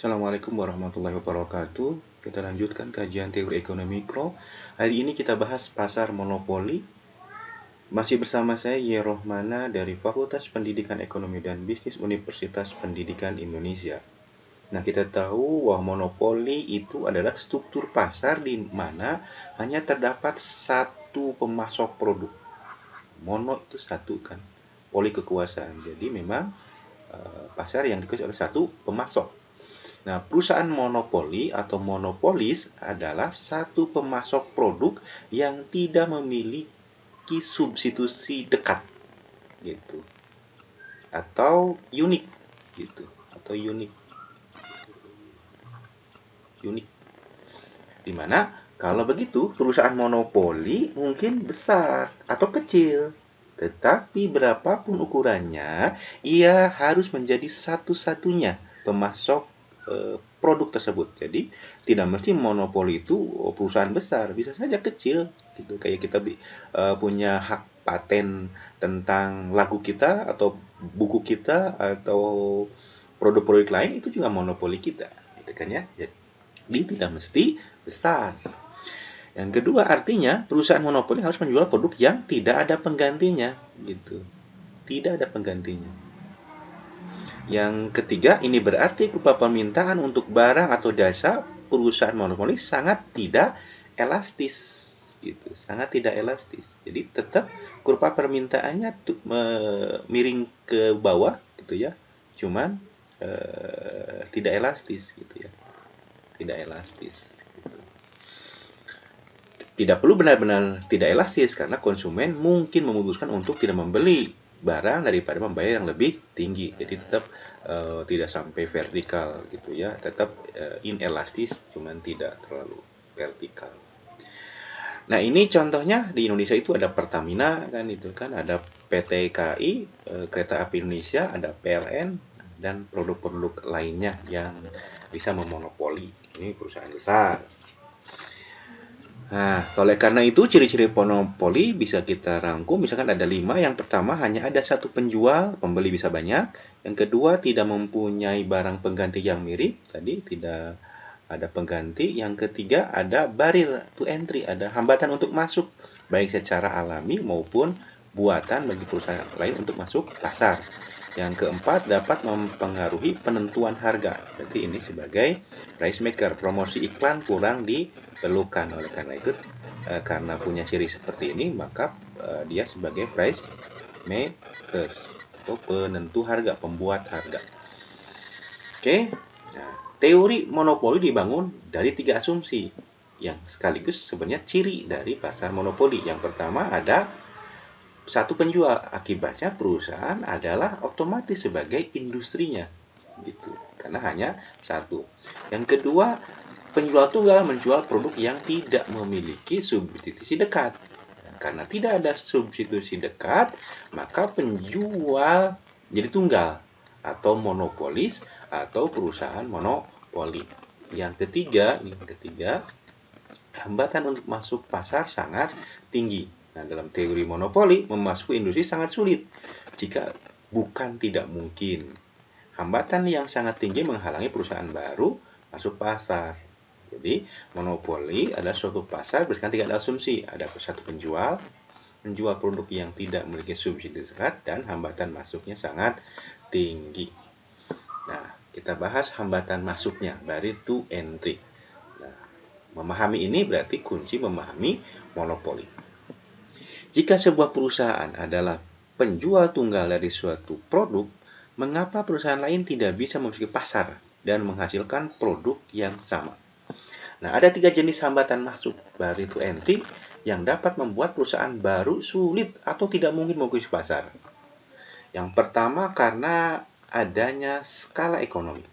Assalamualaikum warahmatullahi wabarakatuh. Kita lanjutkan kajian teori ekonomi mikro. Hari ini kita bahas pasar monopoli. Masih bersama saya Yerohmana dari Fakultas Pendidikan Ekonomi dan Bisnis Universitas Pendidikan Indonesia. Nah, kita tahu bahwa monopoli itu adalah struktur pasar di mana hanya terdapat satu pemasok produk. Mono itu satu kan, poli kekuasaan. Jadi memang pasar yang dikuasai oleh satu pemasok. Nah, perusahaan monopoli atau monopolis adalah satu pemasok produk yang tidak memiliki substitusi dekat, gitu, atau unik, gitu, atau unik. Dimana kalau begitu perusahaan monopoli mungkin besar atau kecil, tetapi berapapun ukurannya, ia harus menjadi satu-satunya pemasok produk tersebut. Jadi tidak mesti monopoli itu perusahaan besar, bisa saja kecil gitu. Kayak kita punya hak paten tentang lagu kita atau buku kita atau produk-produk lain, itu juga monopoli kita, gitu kan ya. Jadi tidak mesti besar. Yang kedua, artinya perusahaan monopoli harus menjual produk yang tidak ada penggantinya, gitu. Tidak ada penggantinya. Yang ketiga, ini berarti kurva permintaan untuk barang atau jasa perusahaan monopoli sangat tidak elastis, gitu. Sangat tidak elastis. Jadi tetap kurva permintaannya miring ke bawah, gitu ya. Cuman tidak elastis, gitu ya. Tidak elastis. Tidak perlu benar-benar tidak elastis karena konsumen mungkin memutuskan untuk tidak membeli barang daripada membayar yang lebih tinggi. Jadi tetap tidak sampai vertikal gitu ya, tetap inelastis, cuman tidak terlalu vertikal. Nah, ini contohnya di Indonesia itu ada Pertamina kan, itu kan, ada PT KAI, Kereta Api Indonesia, ada PLN dan produk-produk lainnya yang bisa memonopoli. Ini perusahaan besar. Nah, oleh karena itu ciri-ciri monopoli bisa kita rangkum, misalkan ada 5. Yang pertama, hanya ada satu penjual, pembeli bisa banyak. Yang kedua, tidak mempunyai barang pengganti yang mirip, tadi tidak ada pengganti. Yang ketiga, ada barrier to entry, ada hambatan untuk masuk, baik secara alami maupun buatan bagi perusahaan lain untuk masuk pasar. Yang keempat, dapat mempengaruhi penentuan harga. Berarti ini sebagai price maker, promosi iklan kurang diperlukan. Oleh karena itu, karena punya ciri seperti ini, maka dia sebagai price maker atau penentu harga, pembuat harga. Oke. Nah, teori monopoli dibangun dari 3 asumsi yang sekaligus sebenarnya ciri dari pasar monopoli. Yang pertama, ada satu penjual, akibatnya perusahaan adalah otomatis sebagai industrinya, gitu, karena hanya satu. Yang kedua, penjual tunggal menjual produk yang tidak memiliki substitusi dekat. Karena tidak ada substitusi dekat, maka penjual jadi tunggal atau monopolis atau perusahaan monopoli. Yang ketiga, hambatan untuk masuk pasar sangat tinggi. Nah, dalam teori monopoli, memasuki industri sangat sulit, jika bukan tidak mungkin. Hambatan yang sangat tinggi menghalangi perusahaan baru masuk pasar. Jadi, monopoli adalah suatu pasar berdasarkan 3 asumsi. Ada satu penjual, menjual produk yang tidak memiliki substitusi dekat, dan hambatan masuknya sangat tinggi. Nah, kita bahas hambatan masuknya, barrier to entry. Nah, memahami ini berarti kunci memahami monopoli. Jika sebuah perusahaan adalah penjual tunggal dari suatu produk, mengapa perusahaan lain tidak bisa memasuki pasar dan menghasilkan produk yang sama? Nah, ada 3 jenis hambatan masuk, barrier to entry, yang dapat membuat perusahaan baru sulit atau tidak mungkin memasuki pasar. Yang pertama, karena adanya skala ekonomi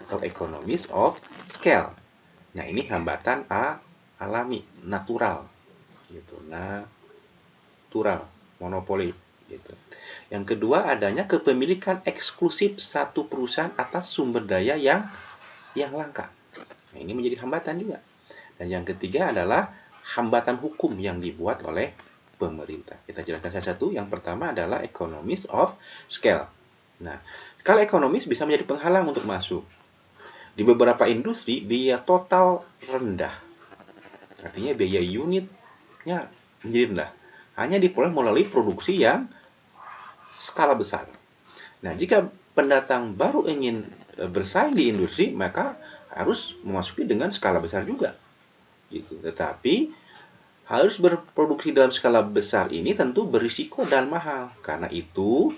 atau economies of scale. Nah, ini hambatan alami, natural, gitu. Natural, monopoli, gitu. Yang kedua, adanya kepemilikan eksklusif satu perusahaan atas sumber daya yang langka. Nah, ini menjadi hambatan juga. Dan yang ketiga adalah hambatan hukum yang dibuat oleh pemerintah. Kita jelaskan satu-satu. Yang pertama adalah economies of scale. Nah, skala ekonomis bisa menjadi penghalang untuk masuk. Di beberapa industri, biaya total rendah. Artinya biaya unitnya menjadi rendah. Hanya diperoleh melalui produksi yang skala besar. Nah, jika pendatang baru ingin bersaing di industri, maka harus memasuki dengan skala besar juga. Gitu. Tetapi harus berproduksi dalam skala besar ini tentu berisiko dan mahal. Karena itu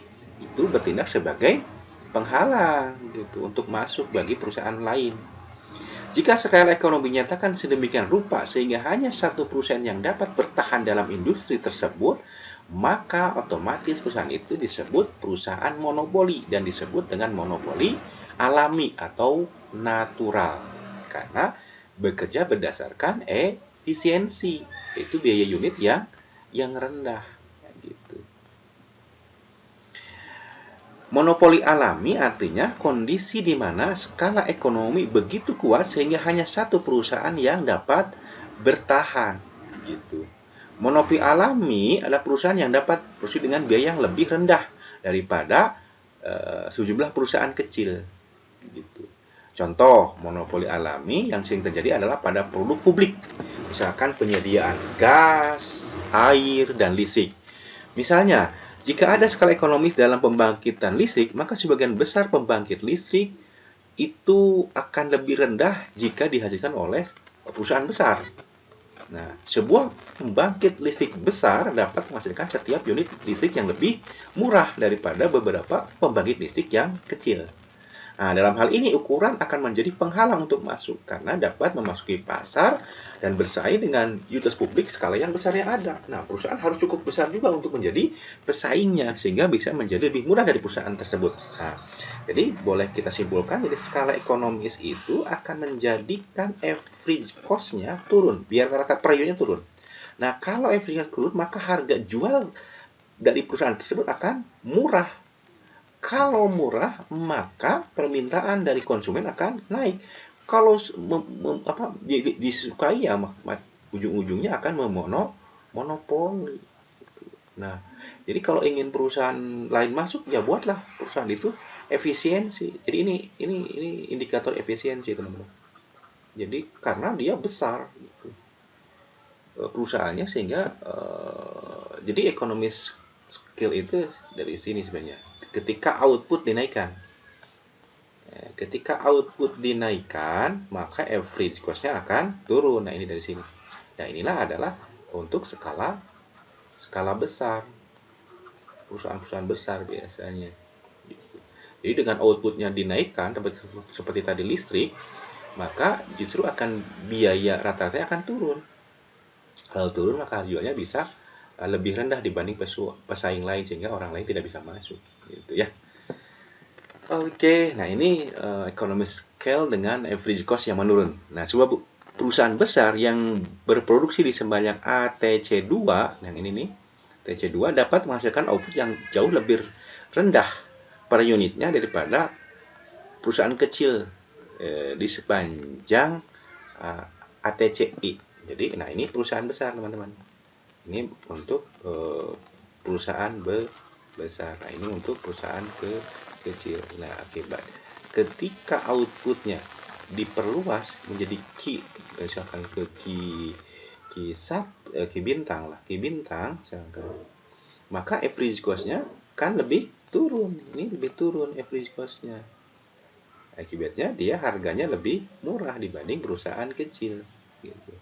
bertindak sebagai penghalang gitu untuk masuk bagi perusahaan lain. Jika skala ekonomi nyatakan sedemikian rupa sehingga hanya satu perusahaan yang dapat bertahan dalam industri tersebut, maka otomatis perusahaan itu disebut perusahaan monopoli dan disebut dengan monopoli alami atau natural karena bekerja berdasarkan efisiensi, itu biaya unit yang rendah gitu. Monopoli alami artinya kondisi di mana skala ekonomi begitu kuat sehingga hanya satu perusahaan yang dapat bertahan gitu. Monopoli alami adalah perusahaan yang dapat produksi dengan biaya yang lebih rendah daripada sejumlah perusahaan kecil gitu. Contoh monopoli alami yang sering terjadi adalah pada produk publik, misalkan penyediaan gas, air, dan listrik. Misalnya, jika ada skala ekonomis dalam pembangkitan listrik, maka sebagian besar pembangkit listrik itu akan lebih rendah jika dihasilkan oleh perusahaan besar. Nah, sebuah pembangkit listrik besar dapat menghasilkan setiap unit listrik yang lebih murah daripada beberapa pembangkit listrik yang kecil. Nah, dalam hal ini ukuran akan menjadi penghalang untuk masuk karena dapat memasuki pasar dan bersaing dengan utilitas publik skala yang besar yang ada. Nah, perusahaan harus cukup besar juga untuk menjadi pesaingnya sehingga bisa menjadi lebih murah dari perusahaan tersebut. Nah, jadi boleh kita simpulkan jadi skala ekonomis itu akan menjadikan average cost-nya turun biar rata per unitnya turun. Nah, kalau average turun maka harga jual dari perusahaan tersebut akan murah. Kalau murah, maka permintaan dari konsumen akan naik. Kalau disukai ya ujung-ujungnya akan monopoli. Nah, jadi kalau ingin perusahaan lain masuk ya buatlah perusahaan itu efisiensi. Jadi ini indikator efisiensi, teman-teman. Jadi karena dia besar gitu, perusahaannya sehingga jadi ekonomis skill itu dari sini sebenarnya. Ketika output dinaikkan. Ketika output dinaikkan, maka average cost-nya akan turun. Nah, ini dari sini. Nah, inilah adalah untuk skala besar. Perusahaan-perusahaan besar biasanya. Jadi dengan outputnya dinaikkan, seperti tadi listrik, maka justru akan biaya rata-ratanya akan turun. Kalau turun, maka harganya bisa lebih rendah dibanding pesaing lain sehingga orang lain tidak bisa masuk gitu ya. Oke, nah ini economy scale dengan average cost yang menurun. Nah, sebuah perusahaan besar yang berproduksi di sembarang ATC2, yang ini nih, TC2 dapat menghasilkan output yang jauh lebih rendah per unitnya daripada perusahaan kecil di sepanjang ATCI. Jadi, nah ini perusahaan besar, teman-teman. Ini untuk perusahaan besar. Nah, ini untuk perusahaan kecil. Nah, akibat ketika outputnya diperluas menjadi misalkan ke Ki bintang lah, Ki bintang misalkan, maka average cost-nya kan lebih turun. Ini lebih turun average cost-nya. Akibatnya dia harganya lebih murah dibanding perusahaan kecil gitu.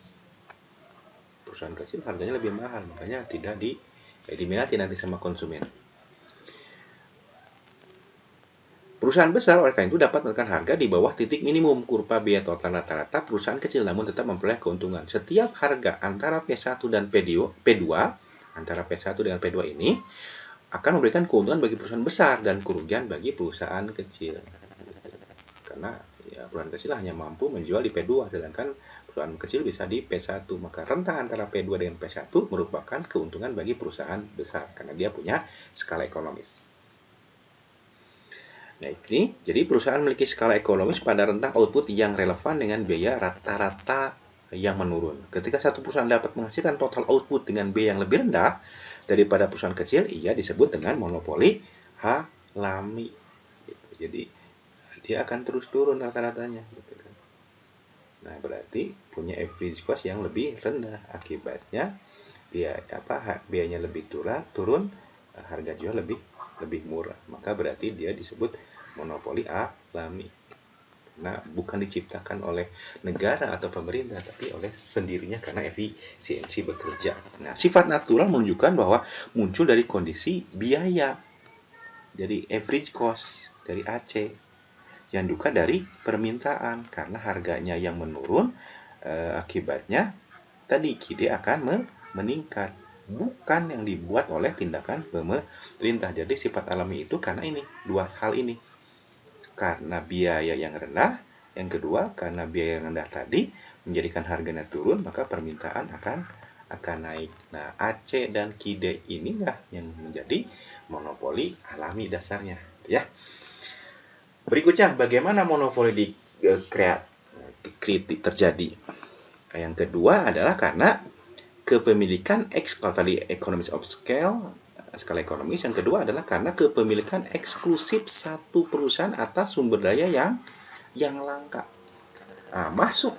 Perusahaan kecil harganya lebih mahal, makanya tidak diminati nanti sama konsumen. Perusahaan besar oleh karena itu dapat menekan harga di bawah titik minimum kurva biaya total rata-rata perusahaan kecil namun tetap memperoleh keuntungan. Setiap harga antara P1 dan P2 antara P1 dengan P2 ini akan memberikan keuntungan bagi perusahaan besar dan kerugian bagi perusahaan kecil. Karena ya, perusahaan kecil hanya mampu menjual di P2 sedangkan perusahaan kecil bisa di P1, maka rentang antara P2 dengan P1 merupakan keuntungan bagi perusahaan besar karena dia punya skala ekonomis. Nah, ini jadi perusahaan memiliki skala ekonomis pada rentang output yang relevan dengan biaya rata-rata yang menurun. Ketika satu perusahaan dapat menghasilkan total output dengan biaya yang lebih rendah daripada perusahaan kecil, ia disebut dengan monopoli alami. Jadi dia akan terus turun rata-ratanya. Nah, berarti punya average cost yang lebih rendah. Akibatnya biayanya lebih turun, harga jual lebih murah. Maka berarti dia disebut monopoli alami. Nah, bukan diciptakan oleh negara atau pemerintah, tapi oleh sendirinya karena efisiensi bekerja. Nah, sifat natural menunjukkan bahwa muncul dari kondisi biaya. Jadi average cost dari AC. Yang duka dari permintaan karena harganya yang menurun, akibatnya tadi KID akan meningkat. Bukan yang dibuat oleh tindakan pemerintah. Jadi sifat alami itu karena ini, dua hal ini. Karena biaya yang rendah, yang kedua karena biaya yang rendah tadi menjadikan harganya turun, maka permintaan akan naik. Nah, AC dan KID inilah yang menjadi monopoli alami dasarnya, ya. Berikutnya, bagaimana monopoli terjadi? Yang kedua adalah karena kepemilikan kalau tadi economies of scale, skala ekonomis. Yang kedua adalah karena kepemilikan eksklusif satu perusahaan atas sumber daya yang langka. Nah, masuk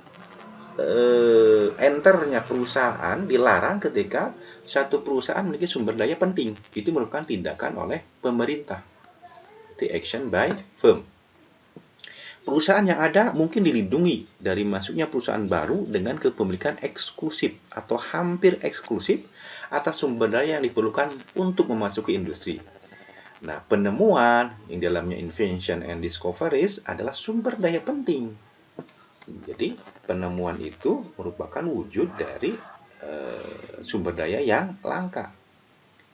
enternya perusahaan dilarang ketika satu perusahaan memiliki sumber daya penting. Itu merupakan tindakan oleh pemerintah. Itu action by firm. Perusahaan yang ada mungkin dilindungi dari masuknya perusahaan baru dengan kepemilikan eksklusif atau hampir eksklusif atas sumber daya yang diperlukan untuk memasuki industri. Nah, penemuan yang dalamnya invention and discoveries adalah sumber daya penting. Jadi, penemuan itu merupakan wujud dari sumber daya yang langka.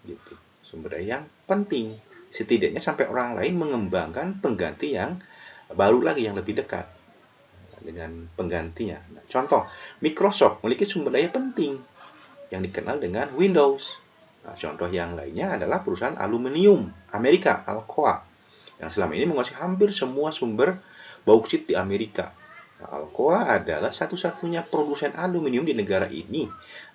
Gitu. Sumber daya yang penting. Setidaknya sampai orang lain mengembangkan pengganti yang baru lagi yang lebih dekat dengan penggantinya. Nah, contoh, Microsoft memiliki sumber daya penting yang dikenal dengan Windows. Nah, contoh yang lainnya adalah perusahaan aluminium Amerika, Alcoa, yang selama ini menguasai hampir semua sumber bauksit di Amerika. Nah, Alcoa adalah satu-satunya produsen aluminium di negara ini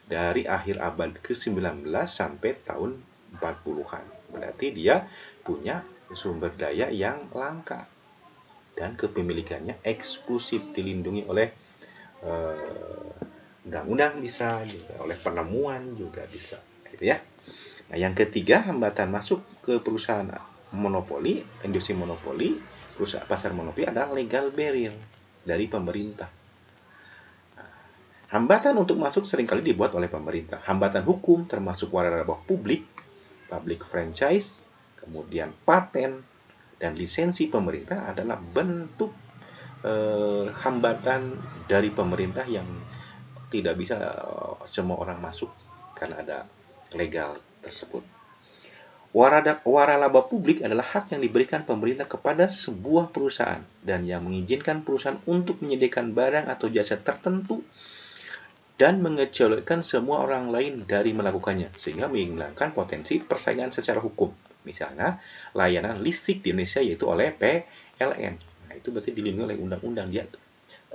dari akhir abad ke-19 sampai tahun 40-an. Berarti dia punya sumber daya yang langka dan kepemilikannya eksklusif, dilindungi oleh undang-undang bisa, juga oleh penemuan juga bisa, gitu ya. Nah, yang ketiga, hambatan masuk ke perusahaan monopoli, industri monopoli, perusahaan pasar monopoli adalah legal barrier dari pemerintah. Hambatan untuk masuk seringkali dibuat oleh pemerintah. Hambatan hukum termasuk waralaba publik, public franchise, kemudian paten, dan lisensi pemerintah adalah bentuk hambatan dari pemerintah yang tidak bisa semua orang masuk karena ada legal tersebut. Waralaba publik adalah hak yang diberikan pemerintah kepada sebuah perusahaan dan yang mengizinkan perusahaan untuk menyediakan barang atau jasa tertentu dan mengecualikan semua orang lain dari melakukannya, sehingga menghilangkan potensi persaingan secara hukum. Misalnya, layanan listrik di Indonesia yaitu oleh PLN. Nah, itu berarti dilindungi oleh undang-undang, dia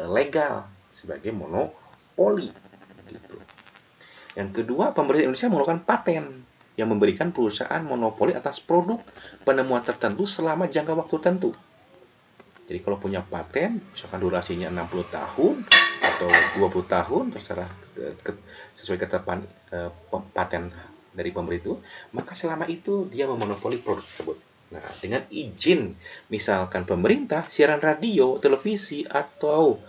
legal sebagai monopoli. Gitu. Yang kedua, pemerintah Indonesia mengeluarkan paten yang memberikan perusahaan monopoli atas produk penemuan tertentu selama jangka waktu tertentu. Jadi kalau punya paten, misalkan durasinya 60 tahun atau 20 tahun, terserah sesuai ketetapan paten dari pemerintah, maka selama itu dia memonopoli produk tersebut. Nah, dengan izin misalkan pemerintah, siaran radio, televisi, atau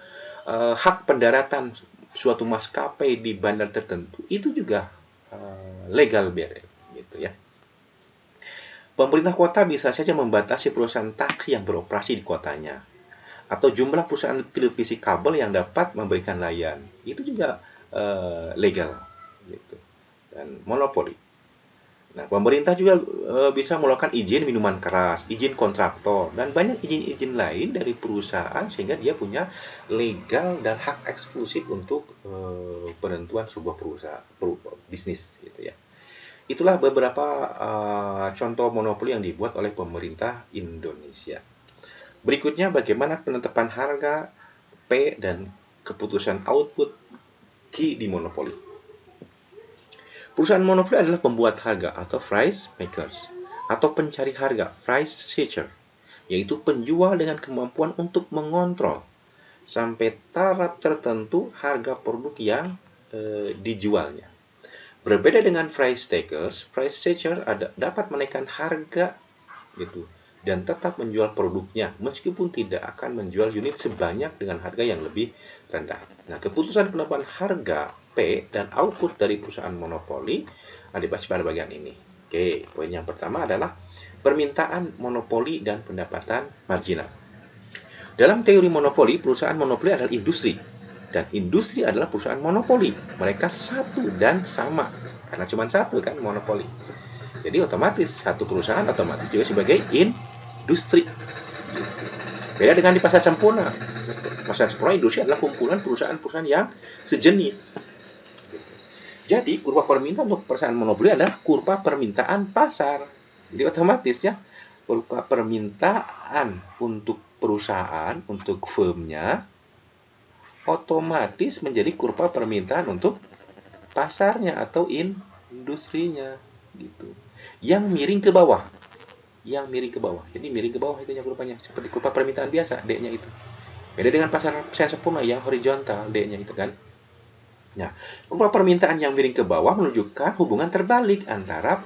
hak pendaratan suatu maskapai di bandar tertentu, itu juga legal barrier, gitu ya. Pemerintah kota bisa saja membatasi perusahaan taksi yang beroperasi di kotanya, atau jumlah perusahaan televisi kabel yang dapat memberikan layan. Itu juga legal, gitu. Dan monopoli. Nah, pemerintah juga bisa mengeluarkan izin minuman keras, izin kontraktor, dan banyak izin-izin lain dari perusahaan sehingga dia punya legal dan hak eksklusif untuk penentuan sebuah perusahaan bisnis, gitu ya. Itulah beberapa contoh monopoli yang dibuat oleh pemerintah Indonesia. Berikutnya, bagaimana penetapan harga P dan keputusan output Q di monopoli. Perusahaan monopoli adalah pembuat harga atau price makers, atau pencari harga, price setter, yaitu penjual dengan kemampuan untuk mengontrol sampai taraf tertentu harga produk yang dijualnya. Berbeda dengan price taker dapat menaikkan harga gitu dan tetap menjual produknya meskipun tidak akan menjual unit sebanyak dengan harga yang lebih rendah. Nah, keputusan penetapan harga P dan output dari perusahaan monopoli dibahas pada bagian ini. Oke, poin yang pertama adalah permintaan monopoli dan pendapatan marginal. Dalam teori monopoli, perusahaan monopoli adalah industri dan industri adalah perusahaan monopoli. Mereka satu dan sama karena cuma satu kan monopoli. Jadi otomatis satu perusahaan otomatis juga sebagai industri. Beda dengan di pasar sempurna. Pasar sempurna industri adalah kumpulan perusahaan-perusahaan yang sejenis. Jadi kurva permintaan untuk perusahaan monopoli adalah kurva permintaan pasar. Jadi otomatis ya kurva permintaan untuk perusahaan, untuk firmnya otomatis menjadi kurva permintaan untuk pasarnya atau industrinya gitu. Yang miring ke bawah. Jadi miring ke bawah itunya kurvanya seperti kurva permintaan biasa, D-nya itu. Beda dengan pasar sempurna yang horizontal, D-nya itu kan. Nah, kurva permintaan yang miring ke bawah menunjukkan hubungan terbalik antara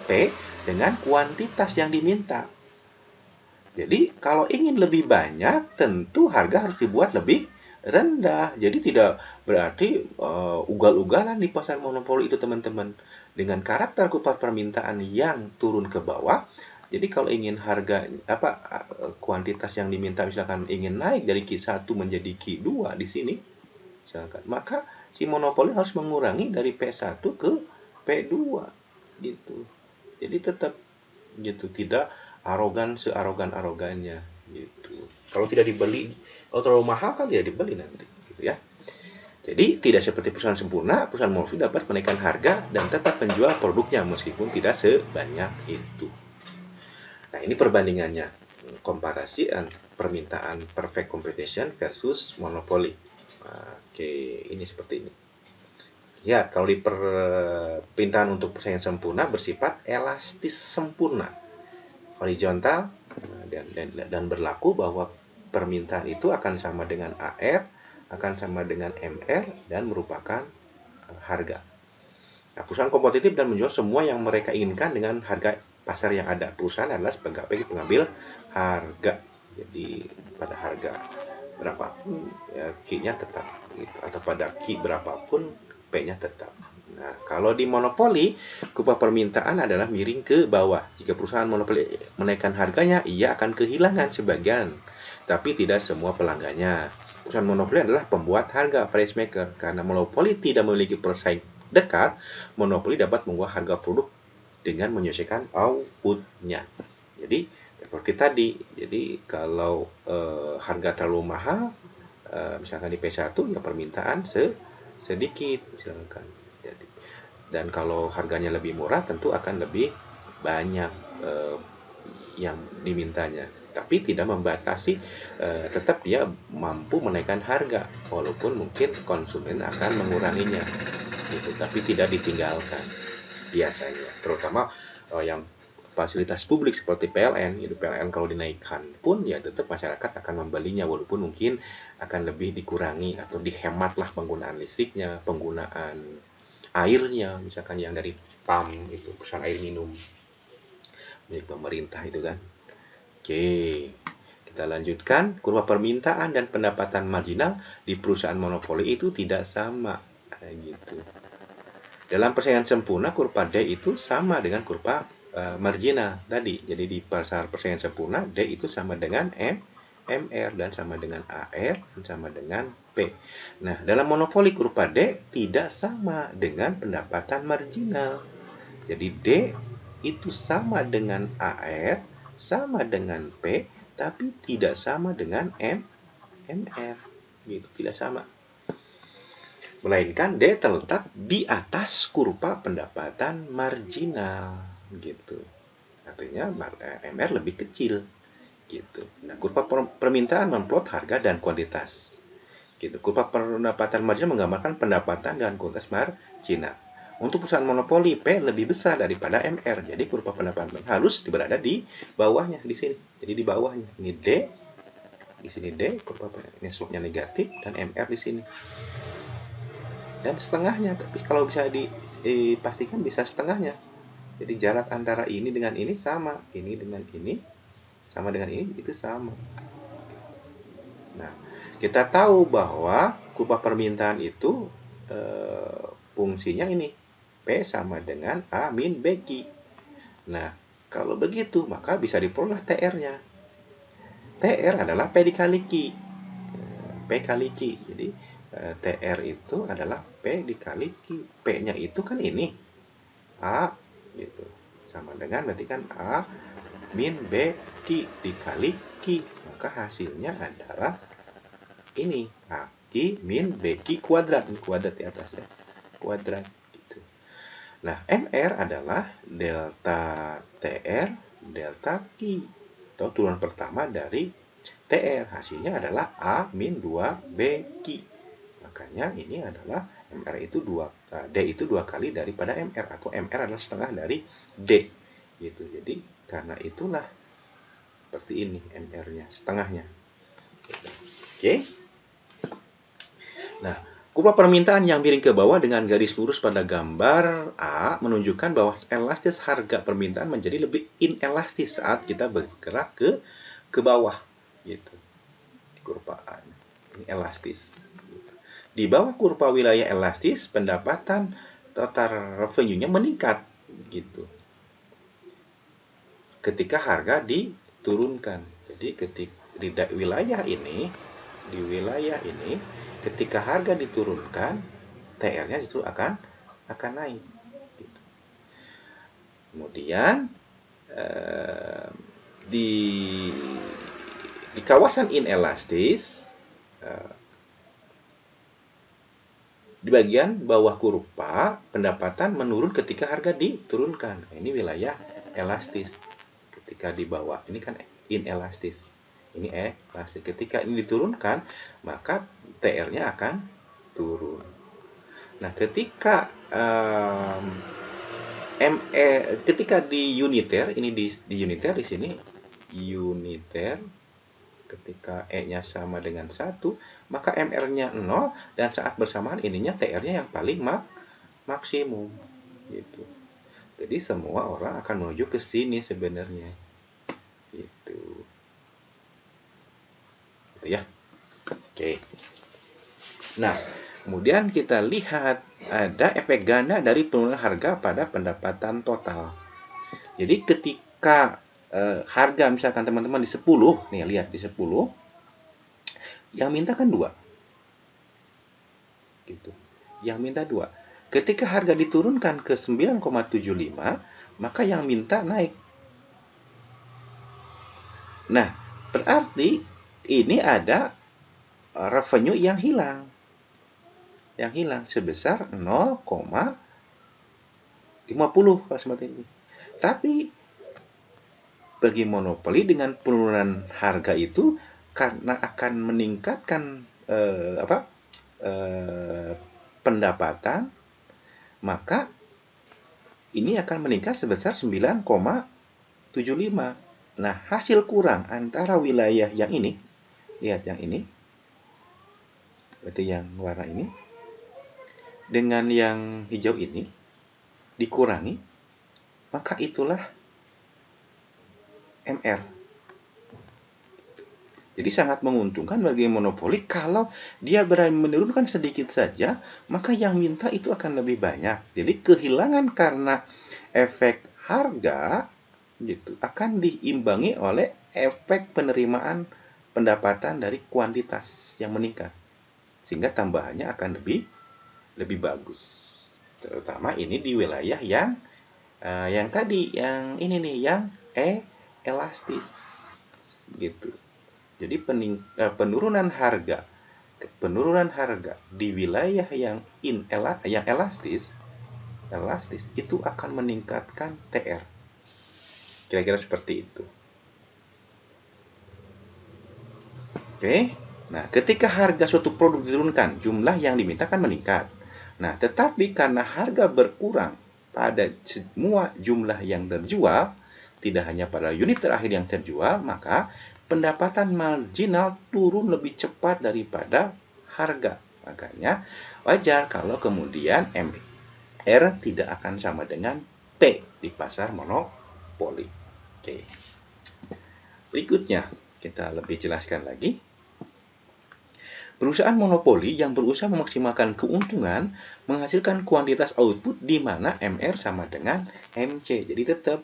P dengan kuantitas yang diminta. Jadi, kalau ingin lebih banyak, tentu harga harus dibuat lebih rendah. Jadi tidak berarti ugal-ugalan di pasar monopoli itu teman-teman. Dengan karakter kurva permintaan yang turun ke bawah, jadi kalau ingin harga kuantitas yang diminta misalkan ingin naik dari Q1 menjadi Q2 di sini, misalkan, maka si monopoli harus mengurangi dari P1 ke P2 gitu. Jadi tetap gitu, tidak searogan-arogannya gitu. Kalau tidak dibeli, kalau terlalu mahal kan tidak dibeli nanti gitu ya. Jadi tidak seperti perusahaan sempurna, perusahaan monopoli dapat menaikkan harga dan tetap menjual produknya meskipun tidak sebanyak itu. Nah, ini perbandingannya, komparasi permintaan perfect competition versus monopoli. Oke, ini seperti ini. Ya, kalau di permintaan untuk persaingan sempurna bersifat elastis sempurna, horizontal dan berlaku bahwa permintaan itu akan sama dengan AR, akan sama dengan MR dan merupakan harga. Nah, perusahaan kompetitif dan menjual semua yang mereka inginkan dengan harga pasar yang ada. Perusahaan adalah sebagai pengambil harga. Jadi pada harga berapapun ya, Q-nya tetap gitu. Atau pada Q berapapun P-nya tetap. Nah, kalau di monopoli, kurva permintaan adalah miring ke bawah. Jika perusahaan monopoli menaikkan harganya, ia akan kehilangan sebagian, tapi tidak semua pelanggannya. Perusahaan monopoli adalah pembuat harga, price maker. Karena monopoli tidak memiliki persaing dekat, monopoli dapat membuat harga produk dengan menyesuaikan outputnya. Jadi seperti tadi, jadi kalau harga terlalu mahal, misalkan di P1 ya permintaan sedikit misalkan. Jadi, dan kalau harganya lebih murah tentu akan lebih banyak yang dimintanya. Tapi tidak membatasi, tetap dia mampu menaikkan harga walaupun mungkin konsumen akan menguranginya. Gitu, tapi tidak ditinggalkan biasanya, terutama yang fasilitas publik seperti PLN. Itu PLN kalau dinaikkan pun ya tetap masyarakat akan membelinya walaupun mungkin akan lebih dikurangi atau dihematlah penggunaan listriknya, penggunaan airnya, misalkan yang dari PAM itu perusahaan air minum milik pemerintah itu kan. Oke, kita lanjutkan. Kurva permintaan dan pendapatan marginal di perusahaan monopoli itu tidak sama gitu. Dalam persaingan sempurna, kurva D itu sama dengan kurva marginal tadi. Jadi di pasar persaingan sempurna, D itu sama dengan MR dan sama dengan AR dan sama dengan P. Nah, dalam monopoli kurva D tidak sama dengan pendapatan marginal. Jadi D itu sama dengan AR, sama dengan P, tapi tidak sama dengan MR. Gitu, tidak sama. Melainkan D terletak di atas kurva pendapatan marginal gitu. Artinya MR lebih kecil gitu. Nah, kurva permintaan memplot harga dan kuantitas. Gitu. Kurva pendapatan marginal menggambarkan pendapatan dan kuantitas marginal. Untuk perusahaan monopoli P lebih besar daripada MR. Jadi kurva pendapatan harus berada di bawahnya di sini. Jadi di bawahnya ini D di sini D, kurva ini slope-nya negatif, dan MR di sini. Dan setengahnya, tapi kalau bisa dipastikan bisa setengahnya. Jadi jarak antara ini dengan ini sama, ini dengan ini sama dengan ini, itu sama. Nah, kita tahu bahwa kurva permintaan itu fungsinya ini, P sama dengan A min BQ. Nah, kalau begitu, maka bisa diperoleh TR-nya. TR adalah P dikali Q. P kali Q. Jadi, TR itu adalah P dikali Q. P-nya itu kan ini. A, gitu. Sama dengan, berarti kan A min BQ dikali Q. Maka hasilnya adalah ini. Q min BQ kuadrat. Ini kuadrat di atas ya. Kuadrat. Gitu. Nah, MR adalah delta TR, delta Q. Atau turunan pertama dari TR. Hasilnya adalah A min 2BQ. Makanya ini adalah MR itu D itu 2 kali daripada MR. Atau MR adalah setengah dari D. Gitu. Jadi, karena itulah seperti ini MR-nya, setengahnya. Oke. Nah, kurva permintaan yang miring ke bawah dengan garis lurus pada gambar A menunjukkan bahwa elastis harga permintaan menjadi lebih inelastis saat kita bergerak ke bawah, gitu. Di kurva A ini elastis. Di bawah kurva wilayah elastis, pendapatan total revenue-nya meningkat, gitu. Ketika harga diturunkan. Jadi ketika di wilayah ini, ketika harga diturunkan, TR-nya justru akan naik. Gitu. Kemudian di kawasan inelastis, di bagian bawah kurva pendapatan menurun ketika harga diturunkan. Nah, ini wilayah elastis. Ketika di bawah ini kan inelastis. Ini elastis. Ketika ini diturunkan, maka TR-nya akan turun. Nah, ketika ketika di uniter, ini di uniter di sini uniter, ketika E-nya sama dengan 1, maka MR-nya 0 dan saat bersamaan ininya TR-nya yang paling maksimum, gitu. Jadi semua orang akan menuju ke sini sebenarnya, gitu. Gitu ya. Oke. Nah, kemudian kita lihat ada efek ganda dari penurunan harga pada pendapatan total. Jadi ketika harga misalkan teman-teman di 10, nih lihat di 10, yang minta kan 2. Gitu. Yang minta 2. Ketika harga diturunkan ke 9,75, maka yang minta naik. Nah, berarti ini ada revenue yang hilang. Yang hilang sebesar 0,50 kalau seperti ini. Tapi bagi monopoli dengan penurunan harga itu karena akan meningkatkan pendapatan, maka ini akan meningkat sebesar 9,75. Nah, hasil kurang antara wilayah yang ini, lihat yang ini, berarti yang warna ini, dengan yang hijau ini, dikurangi, maka itulah MR. Jadi sangat menguntungkan bagi monopoli kalau dia berani menurunkan sedikit saja, maka yang minta itu akan lebih banyak. Jadi kehilangan karena efek harga gitu akan diimbangi oleh efek penerimaan pendapatan dari kuantitas yang meningkat. Sehingga tambahannya akan lebih bagus. Terutama ini di wilayah yang tadi, yang ini nih, yang elastis gitu. Jadi penurunan harga di wilayah yang elastis itu akan meningkatkan TR. Kira-kira seperti itu. Oke. Nah, ketika harga suatu produk diturunkan, jumlah yang diminta kan meningkat. Nah, tetapi karena harga berkurang pada semua jumlah yang terjual, tidak hanya pada unit terakhir yang terjual, maka pendapatan marginal turun lebih cepat daripada harga. Makanya wajar kalau kemudian MR tidak akan sama dengan P di pasar monopoli. Oke. Berikutnya, kita lebih jelaskan lagi. Perusahaan monopoli yang berusaha memaksimalkan keuntungan menghasilkan kuantitas output di mana MR sama dengan MC. Jadi tetap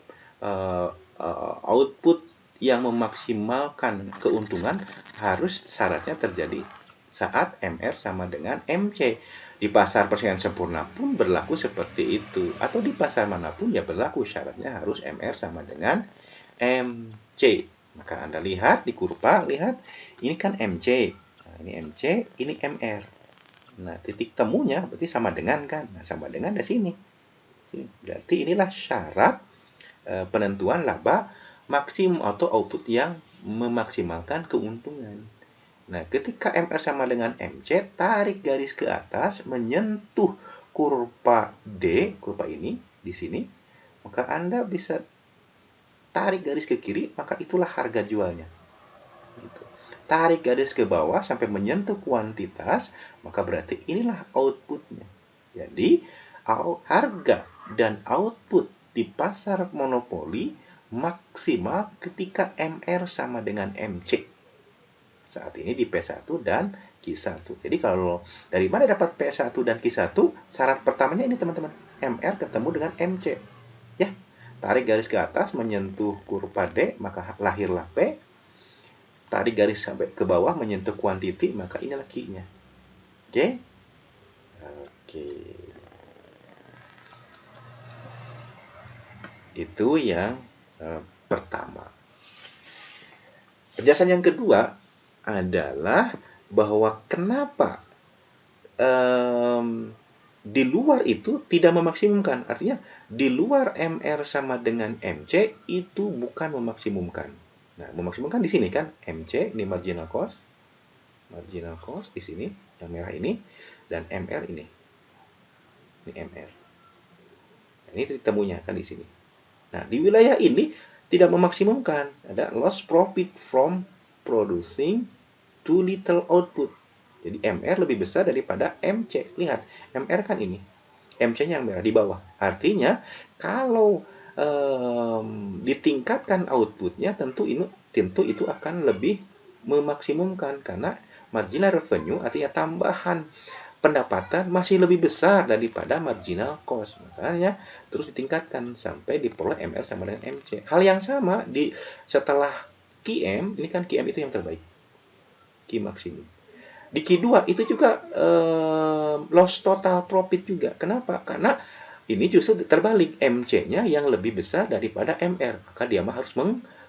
output yang memaksimalkan keuntungan harus syaratnya terjadi saat MR sama dengan MC. Di pasar persaingan sempurna pun berlaku seperti itu. Atau di pasar manapun ya berlaku syaratnya harus MR sama dengan MC. Maka Anda lihat di kurva, lihat ini kan MC. Nah, ini MC, ini MR. Nah, titik temunya berarti sama dengan kan? Nah, sama dengan di sini. Berarti inilah syarat penentuan laba maksimum atau output yang memaksimalkan keuntungan. Nah, ketika MR sama dengan MC, tarik garis ke atas menyentuh kurva D, kurva ini di sini, maka Anda bisa tarik garis ke kiri, maka itulah harga jualnya. Gitu. Tarik garis ke bawah sampai menyentuh kuantitas, maka berarti inilah outputnya. Jadi, harga dan output di pasar monopoli maksimal ketika MR sama dengan MC. Saat ini di P1 dan Q1. Jadi kalau dari mana dapat P1 dan Q1? Syarat pertamanya ini teman-teman. MR ketemu dengan MC. Ya, tarik garis ke atas menyentuh kurva D, maka lahirlah P. Tarik garis sampai ke bawah menyentuh kuantiti, maka inilah Q-nya. Oke? Oke. Itu yang pertama. Penjelasan yang kedua adalah bahwa kenapa di luar itu tidak memaksimumkan. Artinya di luar MR sama dengan MC itu bukan memaksimumkan. Nah, memaksimumkan di sini kan MC ini marginal cost. Marginal cost di sini yang merah ini dan MR ini. Ini MR. Nah, ini titik temunya kan di sini. Nah, di wilayah ini tidak memaksimumkan. Ada loss profit from producing too little output. Jadi MR lebih besar daripada MC. Lihat, MR kan ini. MC-nya yang merah di bawah. Artinya, kalau ditingkatkan outputnya, tentu itu akan lebih memaksimumkan. Karena marginal revenue, artinya tambahan pendapatan masih lebih besar daripada marginal cost. Makanya terus ditingkatkan sampai diperoleh MR sama dengan MC. Hal yang sama setelah QM, ini kan QM itu yang terbaik. Q maksimum. Di Q2 itu juga loss total profit juga. Kenapa? Karena ini justru terbalik. MC-nya yang lebih besar daripada MR. Maka dia harus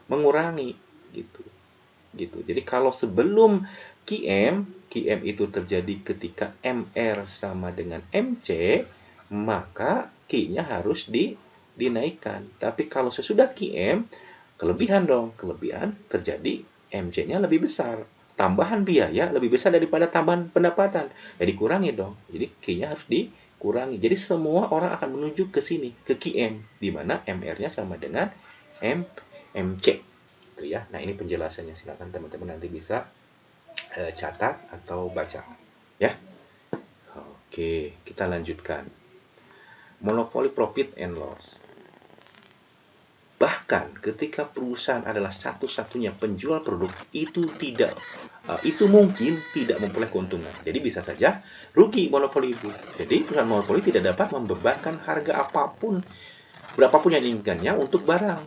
mengurangi. Gitu. Jadi kalau sebelum QM itu terjadi ketika MR sama dengan MC, maka Q-nya harus dinaikkan. Tapi kalau sesudah QM, kelebihan terjadi MC-nya lebih besar. Tambahan biaya lebih besar daripada tambahan pendapatan. Ya dikurangi dong. Jadi Q-nya harus dikurangi. Jadi semua orang akan menuju ke sini, ke QM, di mana MR-nya sama dengan MC. Itu ya. Nah, ini penjelasannya. Silakan teman-teman nanti bisa catat atau baca. Ya. Oke, kita lanjutkan. Monopoly profit and loss. Bahkan ketika perusahaan adalah satu-satunya penjual produk, itu mungkin tidak memperoleh keuntungan. Jadi bisa saja rugi monopoli itu. Jadi perusahaan monopoli tidak dapat membebankan harga apapun, berapapun yang diinginkannya untuk barang.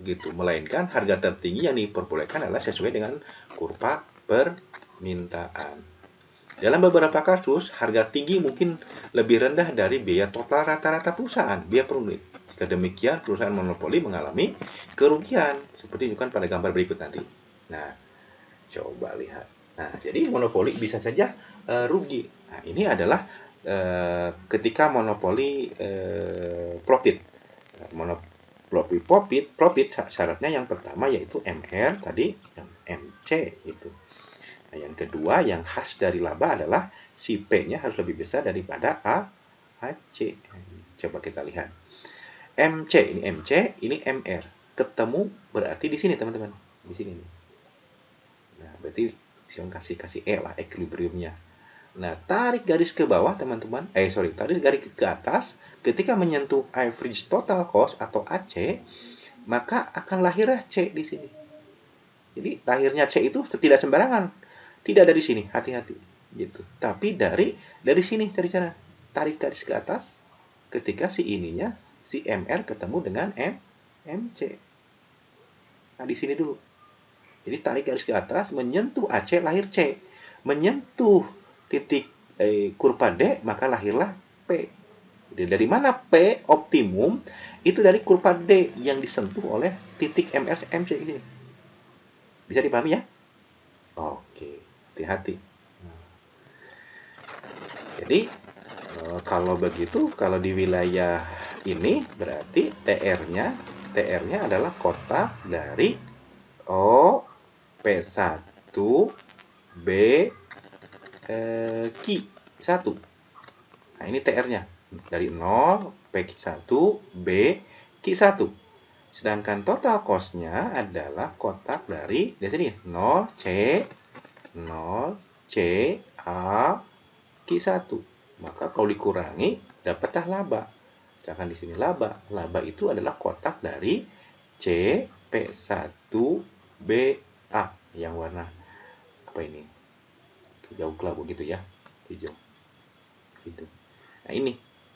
Gitu, melainkan harga tertinggi yang diperbolehkan adalah sesuai dengan kurva permintaan. Dalam beberapa kasus, harga tinggi mungkin lebih rendah dari biaya total rata-rata perusahaan, biaya per unit. Jika demikian, perusahaan monopoli mengalami kerugian, seperti ditunjukkan pada gambar berikut nanti. Nah, coba lihat. Nah, jadi monopoli bisa saja rugi. Nah, ini adalah ketika monopoli profit. Profit syaratnya yang pertama yaitu MR tadi, yang MC itu. Nah, yang kedua yang khas dari laba adalah si P-nya harus lebih besar daripada AC. Coba kita lihat. MC, ini MR. Ketemu berarti di sini teman-teman. di sini nih. Nah, berarti kasih E lah, equilibriumnya. Nah, tarik garis ke bawah, teman-teman. Tarik garis ke atas. Ketika menyentuh average total cost atau AC, maka akan lahirlah C di sini. Jadi, lahirnya C itu tidak sembarangan. Tidak dari sini, hati-hati. Gitu. Tapi dari sini, dari sana. Tarik garis ke atas. Ketika si MR ketemu dengan MC. Nah, di sini dulu. Jadi, tarik garis ke atas, menyentuh AC, lahir C. Menyentuh titik kurva D, maka lahirlah P. Jadi dari mana P optimum? Itu dari kurva D yang disentuh oleh titik MC ini. Bisa dipahami ya? Oke, hati-hati. Jadi kalau begitu, kalau di wilayah ini berarti TR-nya adalah kotak dari O P1 B Q1. Nah, ini TR-nya. Dari 0, P1, B, Q1. Sedangkan total cost-nya adalah kotak dari sini. 0, C, A, Q1. Maka kalau dikurangi, dapatlah laba. Misalkan di sini laba. Laba itu adalah kotak dari C, P1, B, A. Yang warna apa ini? Hijau kelabu gitu ya. Hijau. Gitu. Nah,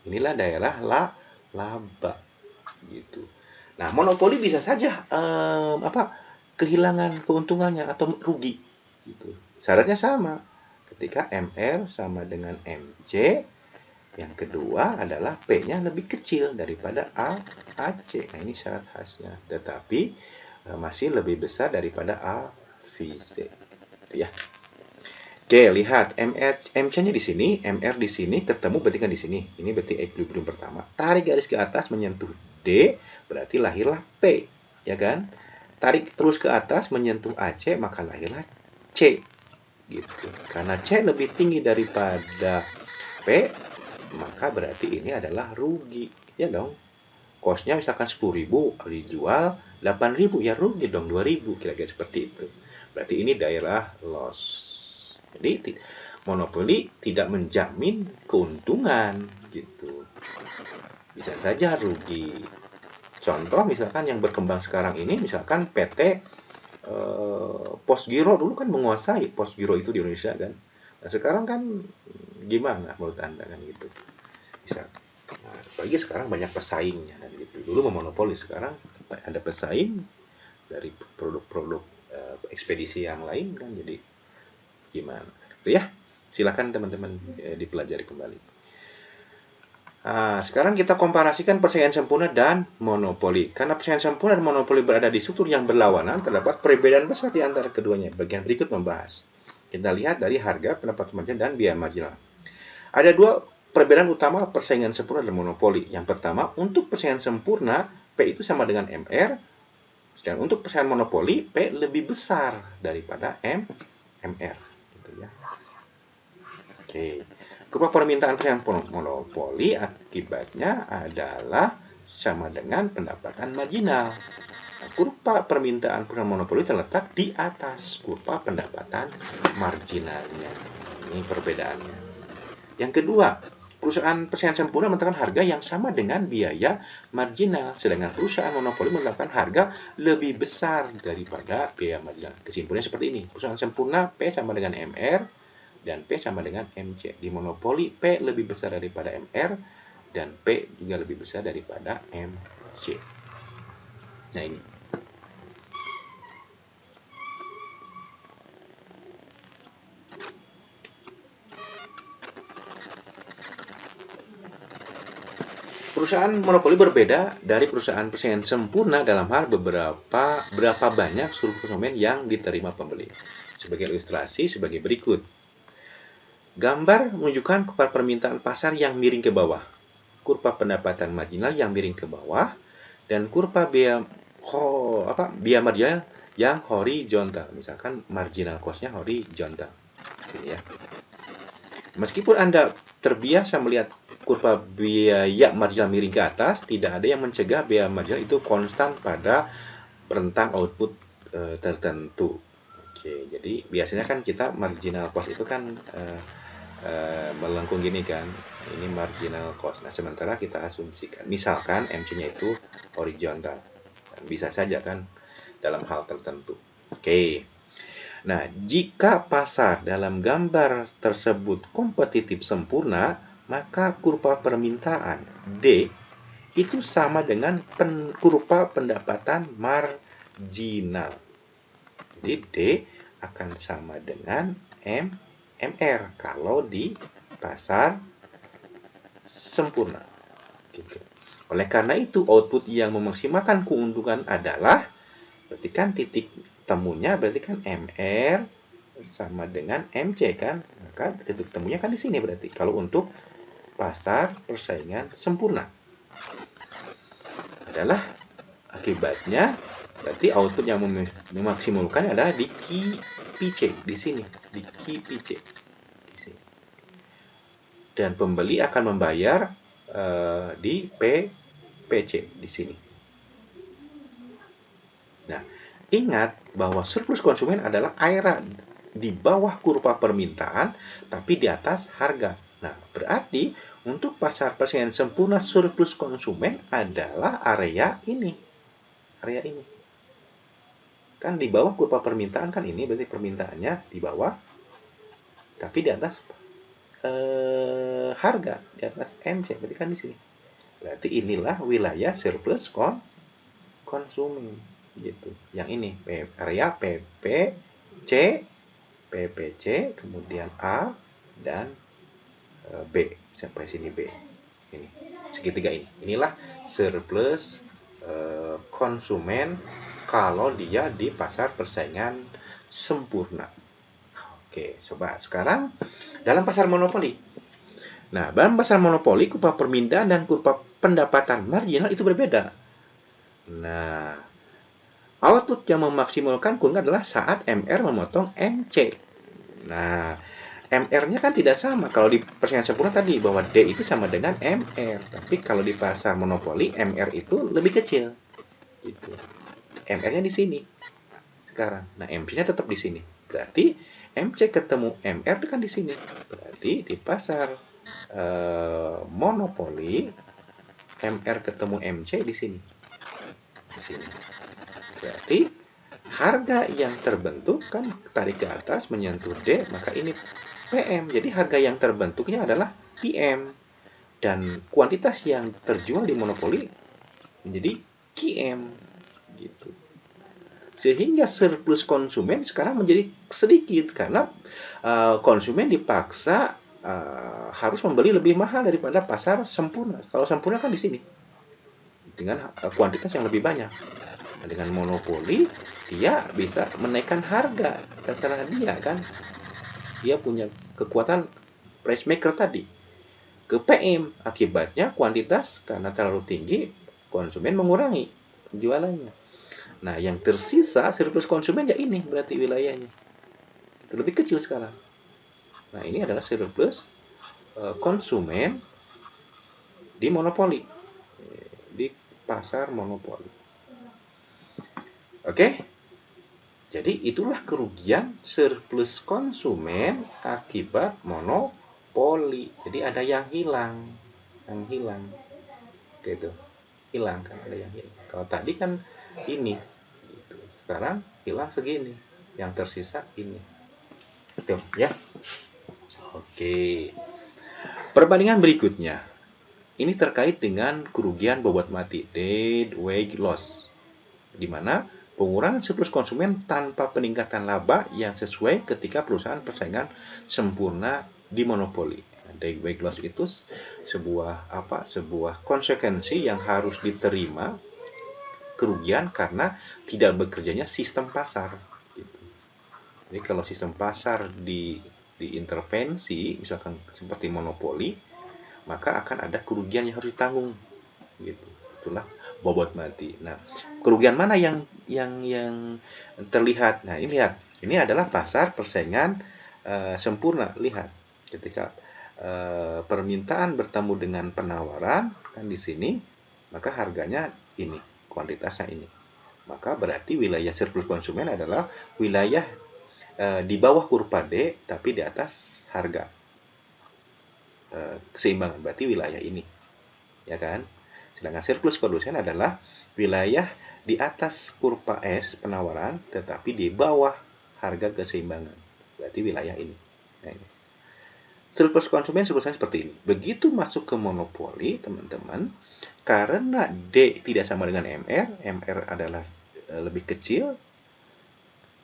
inilah daerah laba gitu. Nah, monopoli bisa saja kehilangan keuntungannya atau rugi gitu. Syaratnya sama. Ketika MR sama dengan MC, yang kedua adalah P-nya lebih kecil daripada AC. Nah, ini syarat khasnya. Tetapi masih lebih besar daripada AVC. Ya. Oke, lihat MC-nya di sini, MR di sini, ketemu berarti kan di sini. Ini berarti equilibrium pertama. Tarik garis ke atas menyentuh D, berarti lahirlah P, ya kan? Tarik terus ke atas menyentuh AC, maka lahirlah C. Gitu. Karena C lebih tinggi daripada P, maka berarti ini adalah rugi, ya dong. Cost-nya misalkan 10.000, dijual 8.000, ya rugi dong 2.000, kira-kira seperti itu. Berarti ini daerah loss. Jadi monopoli tidak menjamin keuntungan gitu. Bisa saja rugi. Contoh misalkan yang berkembang sekarang ini, misalkan PT Postgiro dulu kan menguasai Postgiro itu di Indonesia kan. Nah, sekarang kan gimana menurut Anda kan gitu. Bisa. Nah, apalagi sekarang banyak pesaingnya kan gitu. Dulu memonopoli, sekarang ada pesaing dari produk-produk ekspedisi yang lain kan, jadi gimana? Itu ya. Silakan teman-teman dipelajari kembali. Nah, sekarang kita komparasikan persaingan sempurna dan monopoli. Karena persaingan sempurna dan monopoli berada di struktur yang berlawanan, terdapat perbedaan besar di antara keduanya. Bagian berikut membahas. Kita lihat dari harga, pendapatan marginal, dan biaya marginal. Ada dua perbedaan utama persaingan sempurna dan monopoli. Yang pertama, untuk persaingan sempurna, P itu sama dengan MR. Sedangkan untuk persaingan monopoli, P lebih besar daripada MR. Ya. Oke. Kurva permintaan persaingan monopoli akibatnya adalah sama dengan pendapatan marginal. Nah, kurva permintaan persaingan monopoli terletak di atas kurva pendapatan marginalnya. Ini perbedaannya. Yang kedua, perusahaan persaingan sempurna menetapkan harga yang sama dengan biaya marginal, sedangkan perusahaan monopoli menetapkan harga lebih besar daripada biaya marginal. Kesimpulannya seperti ini. Perusahaan sempurna P sama dengan MR dan P sama dengan MC. Di monopoli P lebih besar daripada MR dan P juga lebih besar daripada MC. Nah, ini. Perusahaan monopoli berbeda dari perusahaan persaingan sempurna dalam hal berapa banyak seluruh konsumen yang diterima pembeli. Sebagai ilustrasi sebagai berikut. Gambar menunjukkan kurva permintaan pasar yang miring ke bawah, kurva pendapatan marginal yang miring ke bawah, dan kurva biaya marginal yang horizontal. Misalkan marginal cost-nya horizontal. Sini ya. Meskipun Anda terbiasa melihat kurva biaya marginal miring ke atas, tidak ada yang mencegah biaya marginal itu konstan pada rentang output tertentu. Oke, jadi biasanya kan kita marginal cost itu kan melengkung gini kan, ini marginal cost. Nah, sementara kita asumsikan, misalkan MC-nya itu horizontal, bisa saja kan dalam hal tertentu. Oke, nah jika pasar dalam gambar tersebut kompetitif sempurna, maka kurva permintaan D itu sama dengan kurva pendapatan marginal. Jadi D akan sama dengan MR kalau di pasar sempurna. Gitu. Oleh karena itu, output yang memaksimalkan keuntungan adalah, berarti kan titik temunya berarti kan MR sama dengan MC kan. Maka titik temunya kan di sini berarti kalau untuk pasar persaingan sempurna. Adalah akibatnya berarti output yang memaksimalkan adalah di KPC di sini, di KPC di sini. Dan pembeli akan membayar di PPC di sini. Nah, ingat bahwa surplus konsumen adalah area di bawah kurva permintaan tapi di atas harga. Nah, berarti untuk pasar persaingan sempurna surplus konsumen adalah area ini. Area ini. Kan di bawah kurva permintaan kan ini berarti permintaannya di bawah tapi di atas harga, di atas MC berarti kan di sini. Berarti inilah wilayah surplus konsumen gitu. Yang ini area PPC, PPC, kemudian A dan B sampai sini B. Ini segitiga ini. Inilah surplus konsumen kalau dia di pasar persaingan sempurna. Oke, coba sekarang dalam pasar monopoli. Nah, dalam pasar monopoli kurva permintaan dan kurva pendapatan marginal itu berbeda. Nah, output yang memaksimalkan keuntungan adalah saat MR memotong MC. Nah, MR-nya kan tidak sama. Kalau di persaingan sempurna tadi bahwa D itu sama dengan MR, tapi kalau di pasar monopoli MR itu lebih kecil. Gitu. MR-nya di sini sekarang. Nah, MC-nya tetap di sini. Berarti MC ketemu MR kan di sini. Berarti di pasar monopoli MR ketemu MC di sini. Di sini. Berarti harga yang terbentuk kan tarik ke atas menyentuh D, maka ini PM. Jadi harga yang terbentuknya adalah PM. Dan kuantitas yang terjual di monopoli menjadi QM. Gitu. Sehingga surplus konsumen sekarang menjadi sedikit karena konsumen dipaksa harus membeli lebih mahal daripada pasar sempurna. Kalau sempurna kan di sini dengan kuantitas yang lebih banyak. Nah, dengan monopoli dia bisa menaikkan harga, terserah dia kan. Dia punya kekuatan price maker tadi. Ke PM akibatnya kuantitas karena terlalu tinggi konsumen mengurangi penjualannya. Nah, yang tersisa surplus konsumen ya ini berarti wilayahnya. Itu lebih kecil sekarang. Nah, ini adalah surplus konsumen di monopoli. Di pasar monopoli. Oke? Jadi itulah kerugian surplus konsumen akibat monopoli. Jadi ada yang hilang. Gitu. Hilang kan, ada yang hilang. Kalau tadi kan ini. Gitu. Sekarang hilang segini. Yang tersisa ini. Itu ya. Oke. Perbandingan berikutnya. Ini terkait dengan kerugian bobot mati, dead weight loss. Di mana pengurangan surplus konsumen tanpa peningkatan laba yang sesuai ketika perusahaan persaingan sempurna di monopoli. Dead weight loss itu sebuah konsekuensi yang harus diterima kerugian karena tidak bekerjanya sistem pasar. Gitu. Jadi kalau sistem pasar diintervensi, misalkan seperti monopoli, maka akan ada kerugian yang harus ditanggung. Gitu. Itulah bobot mati. Nah, kerugian mana yang terlihat? Nah, ini lihat. Ini adalah pasar persaingan sempurna. Lihat, ketika permintaan bertemu dengan penawaran kan di sini, maka harganya ini, kuantitasnya ini. maka berarti wilayah surplus konsumen adalah wilayah di bawah kurva D tapi di atas harga keseimbangan, berarti wilayah ini, ya kan? Sedangkan surplus produsen adalah wilayah di atas kurva S penawaran tetapi di bawah harga keseimbangan, berarti wilayah ini. Nah, ini. Surplus konsumen surplusnya seperti ini. Begitu masuk ke monopoli, teman-teman, karena D tidak sama dengan MR, MR adalah lebih kecil,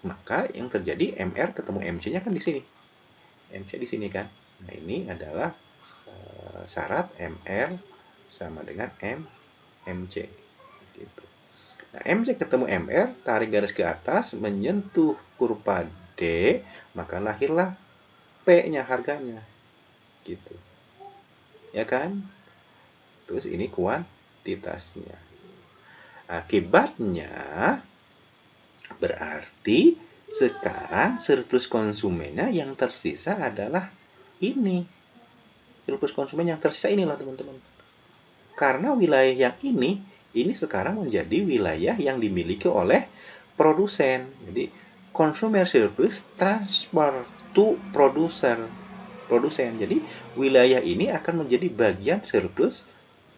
maka yang terjadi MR ketemu MC-nya kan di sini. MC di sini kan. Nah, ini adalah syarat MR sama dengan MC. Gitu. Nah, MC ketemu MR, tarik garis ke atas, menyentuh kurva D, maka lahirlah P-nya harganya. Gitu. Ya kan? Terus ini kuantitasnya. Akibatnya berarti sekarang surplus konsumennya yang tersisa adalah ini. Surplus konsumen yang tersisa inilah, teman-teman. Karena wilayah yang ini sekarang menjadi wilayah yang dimiliki oleh produsen. Jadi consumer surplus transfer to producer. Produsen. Jadi wilayah ini akan menjadi bagian surplus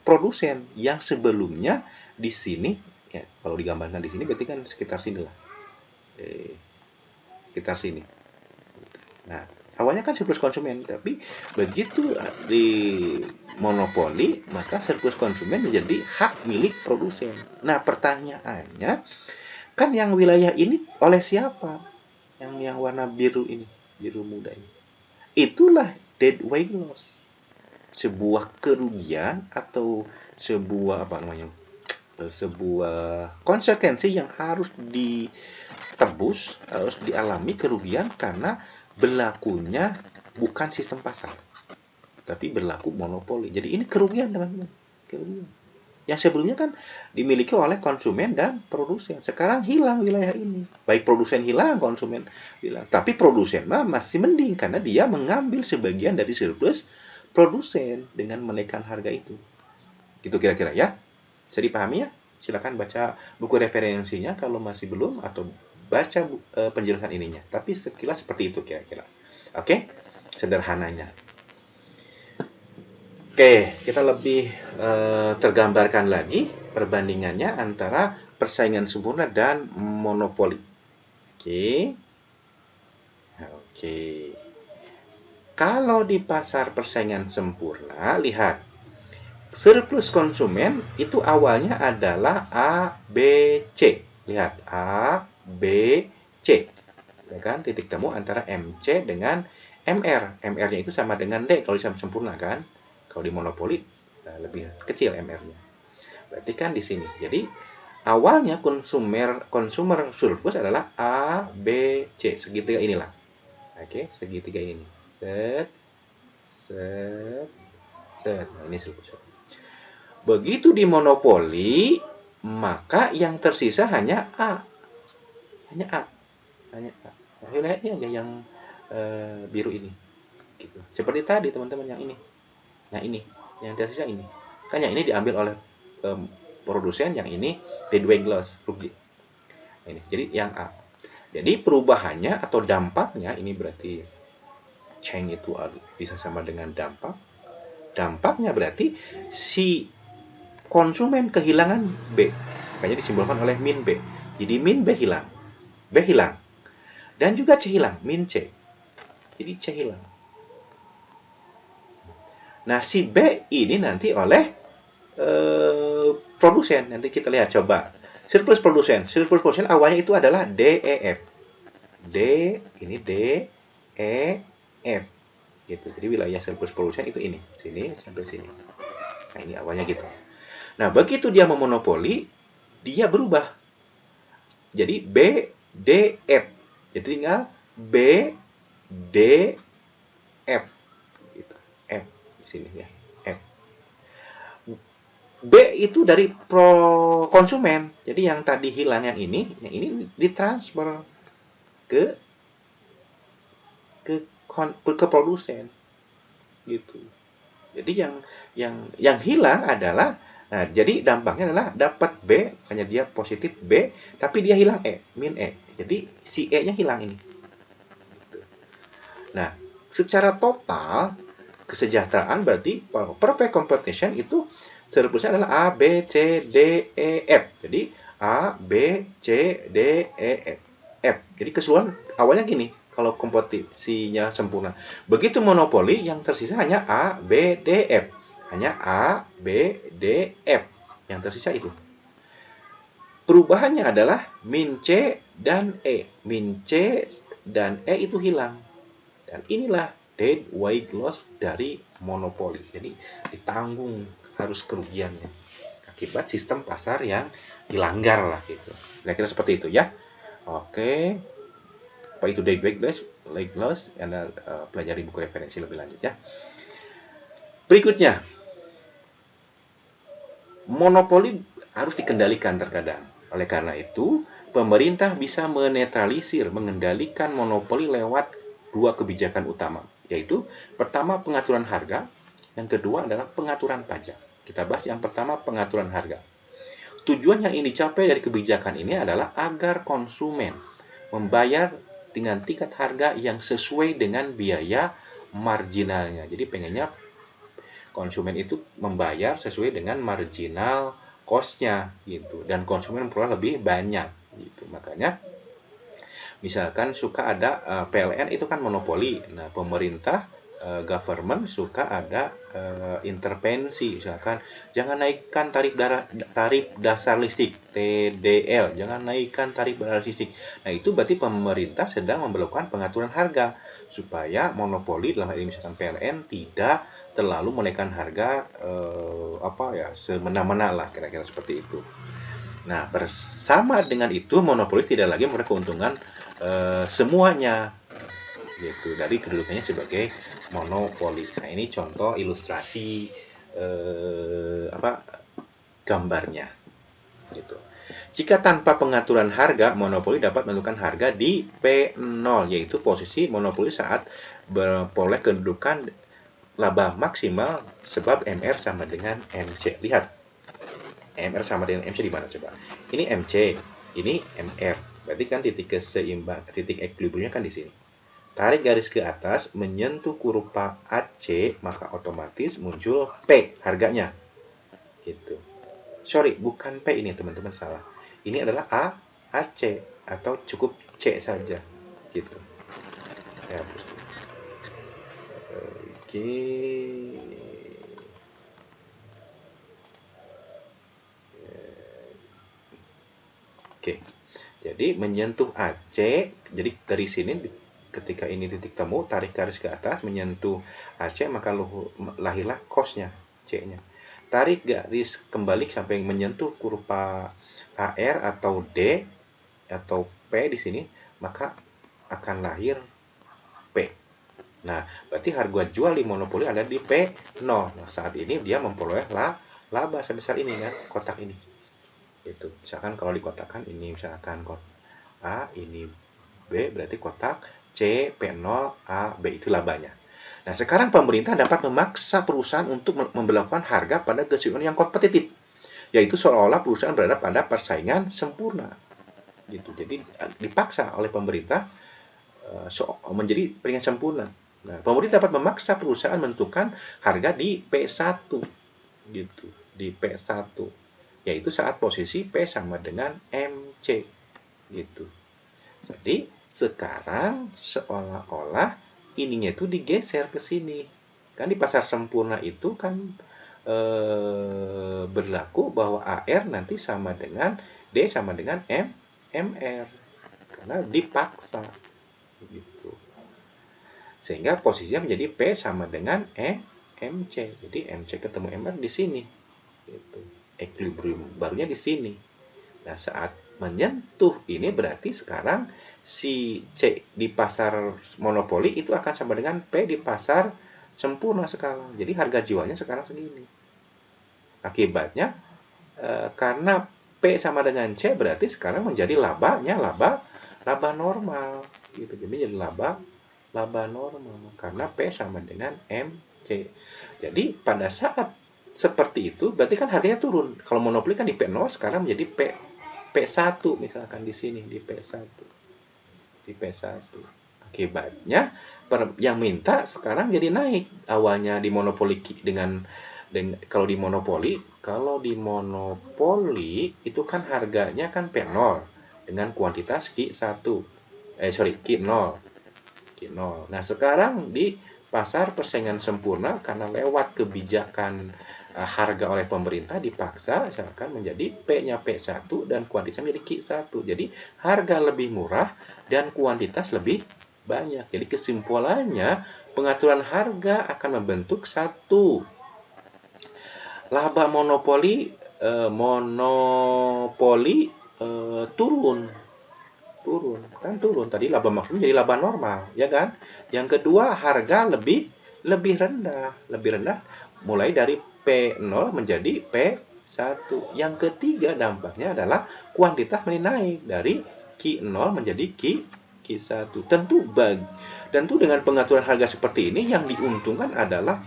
produsen yang sebelumnya di sini, ya, kalau digambarkan di sini berarti kan sekitar sini lah. Sekitar sini. Nah, awalnya kan surplus konsumen, tapi begitu di monopoli, maka surplus konsumen menjadi hak milik produsen. Nah, pertanyaannya, kan yang wilayah ini oleh siapa? Yang warna biru ini, biru muda ini. Itulah deadweight loss. Sebuah kerugian atau sebuah sebuah konsekuensi yang harus ditebus, harus dialami kerugian karena berlakunya bukan sistem pasar, tapi berlaku monopoli. Jadi ini kerugian, teman-teman. Kerugian. Yang sebelumnya kan dimiliki oleh konsumen dan produsen. Sekarang hilang wilayah ini. Baik produsen hilang, konsumen hilang. Tapi produsen masih mending karena dia mengambil sebagian dari surplus produsen dengan menaikkan harga itu. Gitu kira-kira ya. Bisa dipahami ya? Silakan baca buku referensinya kalau masih belum, atau baca penjelasan ininya. Tapi sekilas seperti itu kira-kira. Oke? Sederhananya. Oke, kita lebih tergambarkan lagi perbandingannya antara persaingan sempurna dan monopoli. Oke. Kalau di pasar persaingan sempurna, lihat. Surplus konsumen itu awalnya adalah A, B, C. Lihat, A, B, C. Ya kan? Titik temu antara MC dengan MR. MR-nya itu sama dengan D kalau di sempurna kan? Kalau di monopoli lebih kecil MR-nya. Berarti kan di sini. Jadi awalnya consumer surplus adalah A, B, C. Segitiga inilah. Oke, segitiga ini. Set. Nah, ini surplus. Begitu di monopoli, maka yang tersisa hanya A. Hanya A. Nah, lihat ini aja yang biru ini. Gitu. Seperti tadi teman-teman yang ini. Nah, ini yang tersisa ini. Kan yang ini diambil oleh produsen, yang ini deadweight loss, rugi. Nah, ini. Jadi yang A. Jadi perubahannya atau dampaknya ini berarti change itu bisa sama dengan dampak. Dampaknya berarti si konsumen kehilangan B. Makanya disimbolkan oleh min B. Jadi min B hilang. B hilang. Dan juga C hilang, min C. Jadi C hilang. Nah, si B ini nanti oleh produsen. Nanti kita lihat coba. Surplus produsen. Surplus produsen awalnya itu adalah DEF. D, ini D, E, F. Gitu. Jadi wilayah surplus produsen itu ini. Sini sampai sini. Nah, ini awalnya gitu. Nah, begitu dia memonopoli, dia berubah. Jadi B, D, F. Jadi tinggal B, D, F. Gitu. F di sini ya. F. B itu dari konsumen. Jadi yang tadi hilang yang ini ditransfer ke produsen. Gitu. Jadi yang hilang adalah Nah, jadi dampaknya adalah dapat B, makanya dia positif B, tapi dia hilang E, min E. Jadi si E-nya hilang ini. Nah, secara total kesejahteraan berarti perfect computation itu surplusnya adalah A, B, C, D, E, F. Jadi A, B, C, D, E, F. Jadi keseluruhan awalnya gini, kalau kompetisinya sempurna. Begitu monopoli yang tersisa hanya A, B, D, F. Hanya A, B, D, F. Yang tersisa itu. Perubahannya adalah min C dan E. Min C dan E itu hilang. Dan inilah dead weight loss dari monopoli. Jadi ditanggung harus kerugiannya akibat sistem pasar yang dilanggar lah gitu. Kira-kira seperti itu ya. Oke. Apa itu dead weight loss? Anda pelajari buku referensi lebih lanjut ya. Berikutnya, monopoli harus dikendalikan terkadang. Oleh karena itu, pemerintah bisa menetralisir, mengendalikan monopoli lewat dua kebijakan utama, yaitu pertama pengaturan harga, yang kedua adalah pengaturan pajak. Kita bahas yang pertama, pengaturan harga. Tujuan yang ingin dicapai dari kebijakan ini adalah agar konsumen membayar dengan tingkat harga yang sesuai dengan biaya marginalnya. Jadi pengennya konsumen itu membayar sesuai dengan marginal cost-nya gitu, dan konsumen memperoleh lebih banyak gitu. Makanya misalkan suka ada PLN itu kan monopoli. Nah, pemerintah government suka ada intervensi, misalkan jangan naikkan tarif dasar listrik TDL, jangan naikkan tarif dasar listrik. Nah, itu berarti pemerintah sedang memperlakukan pengaturan harga supaya monopoli dalam hal ini misalkan PLN tidak terlalu menaikkan harga semena-mena lah, kira-kira seperti itu. Nah, bersama dengan itu monopolis tidak lagi memperoleh keuntungan semuanya gitu dari kedudukannya sebagai monopoli. Nah, ini contoh ilustrasi gambarnya gitu. Jika tanpa pengaturan harga, monopoli dapat menentukan harga di P0, yaitu posisi monopoli saat beroleh kedudukan laba maksimal sebab MR sama dengan MC. Lihat, MR sama dengan MC di mana coba? Ini MC, ini MR. Berarti kan titik keseimbangan, titik equilibriumnya kan di sini. Tarik garis ke atas, menyentuh kurva AC, maka otomatis muncul P harganya. Gitu. Sorry, bukan P ini teman-teman, salah. Ini adalah AC atau cukup C saja. Gitu. Ya, Oke. Oke. Jadi menyentuh AC, jadi dari sini ketika ini titik temu, tarik garis ke atas, menyentuh AC, maka lahirlah cos-nya, C-nya. Tarik garis kembali sampai menyentuh kurva AR atau D atau P di sini, maka akan lahir P. Nah, berarti harga jual di monopoli ada di P0. Nah, saat ini dia memperoleh laba sebesar ini kan, kotak ini. Itu. Misalkan kalau dikotakkan ini misalkan A, ini B, berarti kotak C, P0, A, B itu labanya. Nah, sekarang pemerintah dapat memaksa perusahaan untuk memberlakukan harga pada keseimbangan yang kompetitif, yaitu seolah-olah perusahaan berada pada persaingan sempurna. Gitu. Jadi dipaksa oleh pemerintah menjadi persaingan sempurna. Nah, pemerintah dapat memaksa perusahaan menentukan harga di P1 gitu, di P1, yaitu saat posisi P sama dengan MC gitu. Jadi sekarang seolah-olah ininya itu digeser ke sini. Kan di pasar sempurna itu kan berlaku bahwa AR nanti sama dengan D sama dengan MR karena dipaksa gitu. Sehingga posisinya menjadi P sama dengan MC. Jadi MC ketemu MR di sini. Gitu. Equilibrium barunya di sini. Nah, saat menyentuh ini berarti sekarang si C di pasar monopoli itu akan sama dengan P di pasar sempurna sekarang. Jadi harga jualnya sekarang segini. Akibatnya karena P sama dengan C berarti sekarang menjadi laba normal gitu. Jadi laba normal karena P sama dengan MC. Jadi pada saat seperti itu, berarti kan harganya turun. Kalau monopoli kan di P0 sekarang menjadi P1 misalkan di sini di P1. Di P1. Akibatnya yang minta sekarang jadi naik. Awalnya di monopoli dengan kalau di monopoli itu kan harganya kan P0 dengan kuantitas Q1. Q0. Q0. Nah, sekarang di pasar persaingan sempurna karena lewat kebijakan harga oleh pemerintah dipaksa misalkan menjadi P-nya P1 dan kuantitasnya menjadi Q1. Jadi harga lebih murah dan kuantitas lebih banyak. Jadi kesimpulannya pengaturan harga akan membentuk satu laba monopoli turun tadi laba maksimum jadi laba normal ya kan. Yang kedua harga lebih rendah mulai dari P0 menjadi P1. Yang ketiga dampaknya adalah kuantitas naik dari Q0 menjadi Q1. Tentu dengan pengaturan harga seperti ini yang diuntungkan adalah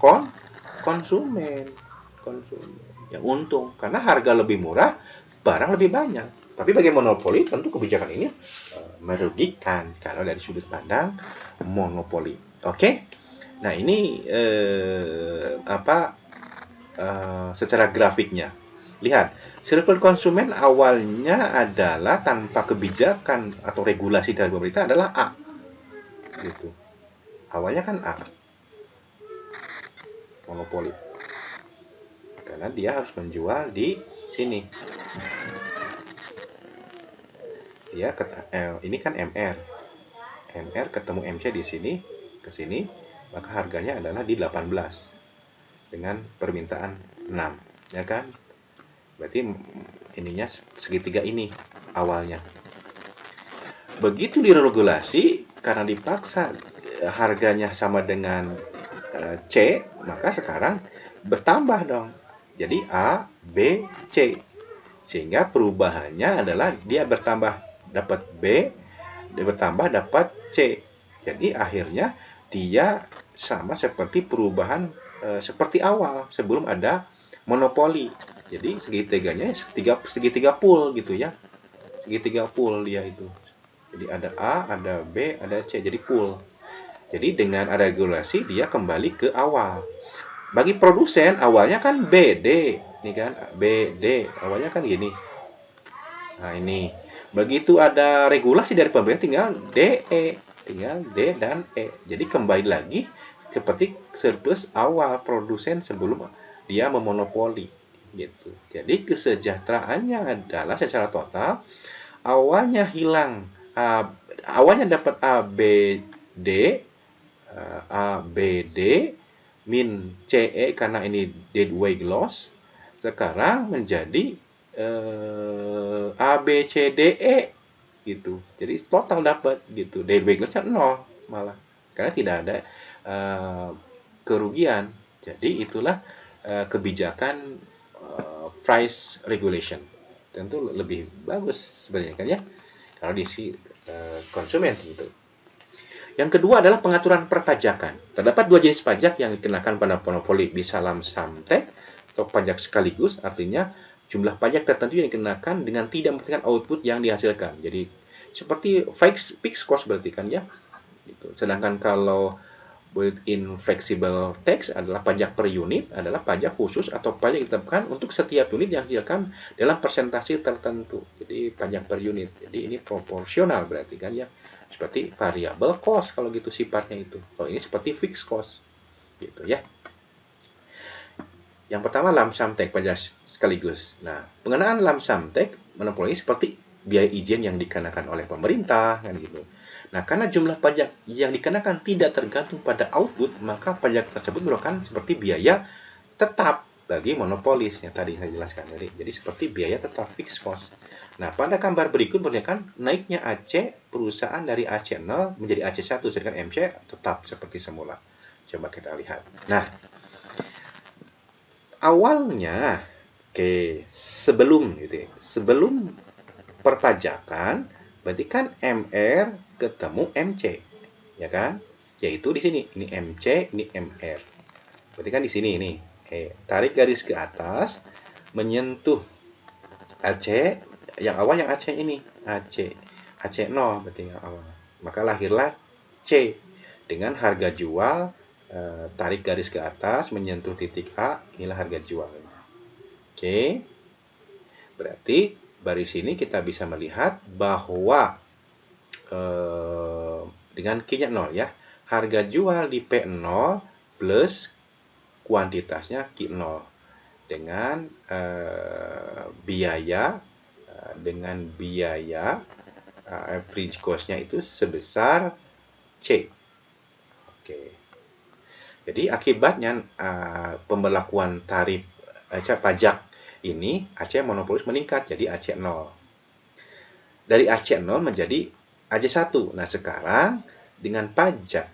konsumen yang untung karena harga lebih murah, barang lebih banyak. Tapi bagi monopoli tentu kebijakan ini merugikan kalau dari sudut pandang monopoli. Oke? Nah, ini secara grafiknya. Lihat, sirkel konsumen awalnya adalah tanpa kebijakan atau regulasi dari pemerintah adalah A. Gitu. Awalnya kan A. Monopoli. Karena dia harus menjual di sini. Ini kan MR. MR ketemu MC di sini, ke sini, maka harganya adalah di 18 dengan permintaan 6, ya kan? Berarti ininya segitiga ini awalnya. Begitu diregulasi karena dipaksa harganya sama dengan C, maka sekarang bertambah dong. Jadi A, B, C. Sehingga perubahannya adalah dia bertambah dapat B, dia bertambah dapat C. Jadi akhirnya dia sama seperti perubahan seperti awal sebelum ada monopoli. Jadi segitiganya segitiga pool gitu ya. Segitiga pool dia itu. Jadi ada A, ada B, ada C. Jadi pool. Jadi dengan ada regulasi dia kembali ke awal. Bagi produsen awalnya kan BD, nih kan BD awalnya kan gini. Nah ini begitu ada regulasi dari pemerintah tinggal D dan E. Jadi kembali lagi seperti surplus awal produsen sebelum dia memonopoli gitu. Jadi kesejahteraannya adalah secara total awalnya hilang awalnya dapat ABD min CE karena ini deadweight loss, sekarang menjadi ABCDE gitu. Jadi total dapat gitu. Deadweight loss 0 malah karena tidak ada kerugian. Jadi itulah kebijakan price regulation. Tentu lebih bagus sebenarnya kan ya kalau di si konsumen gitu. Yang kedua adalah pengaturan perpajakan. Terdapat dua jenis pajak yang dikenakan pada monopoli, bisa lump sum tax atau pajak sekaligus, artinya jumlah pajak tertentu yang dikenakan dengan tidak memperhatikan output yang dihasilkan. Jadi seperti fixed cost berarti kan ya. Sedangkan kalau built-in flexible tax adalah pajak per unit, adalah pajak khusus atau pajak yang ditetapkan untuk setiap unit yang dihasilkan dalam persentase tertentu. Jadi pajak per unit. Jadi ini proporsional berarti kan ya. Seperti variable cost kalau gitu sifatnya itu. Kalau ini seperti fixed cost gitu ya. Yang pertama lump sum tax pajak sekaligus. Nah, pengenaan lump sum tax monopoli seperti biaya izin yang dikenakan oleh pemerintah kan gitu. Nah, karena jumlah pajak yang dikenakan tidak tergantung pada output, maka pajak tersebut merupakan seperti biaya tetap bagi monopolis yang tadi saya jelaskan. Jadi seperti biaya tetap fixed cost. Nah, pada gambar berikut memperlihatkan naiknya AC perusahaan dari AC0 menjadi AC1 sedangkan MC tetap seperti semula. Coba kita lihat. Nah, awalnya sebelum perpajakan berarti kan MR ketemu MC, ya kan? Yaitu di sini, ini MC, ini MR. Berarti kan di sini ini Tarik garis ke atas, menyentuh AC, yang awal yang AC ini, AC 0 berarti yang awal. Maka lahirlah C dengan harga jual, tarik garis ke atas, menyentuh titik A, inilah harga jualnya. Oke, berarti dari sini kita bisa melihat bahwa dengan Q-nya 0 ya, harga jual di P0 plus kuantitasnya Q0 dengan biaya average cost-nya itu sebesar C. Oke. Jadi akibatnya pemberlakuan tarif pajak ini AC monopolis meningkat jadi AC0. Dari AC0 menjadi AC1. Nah, sekarang dengan pajak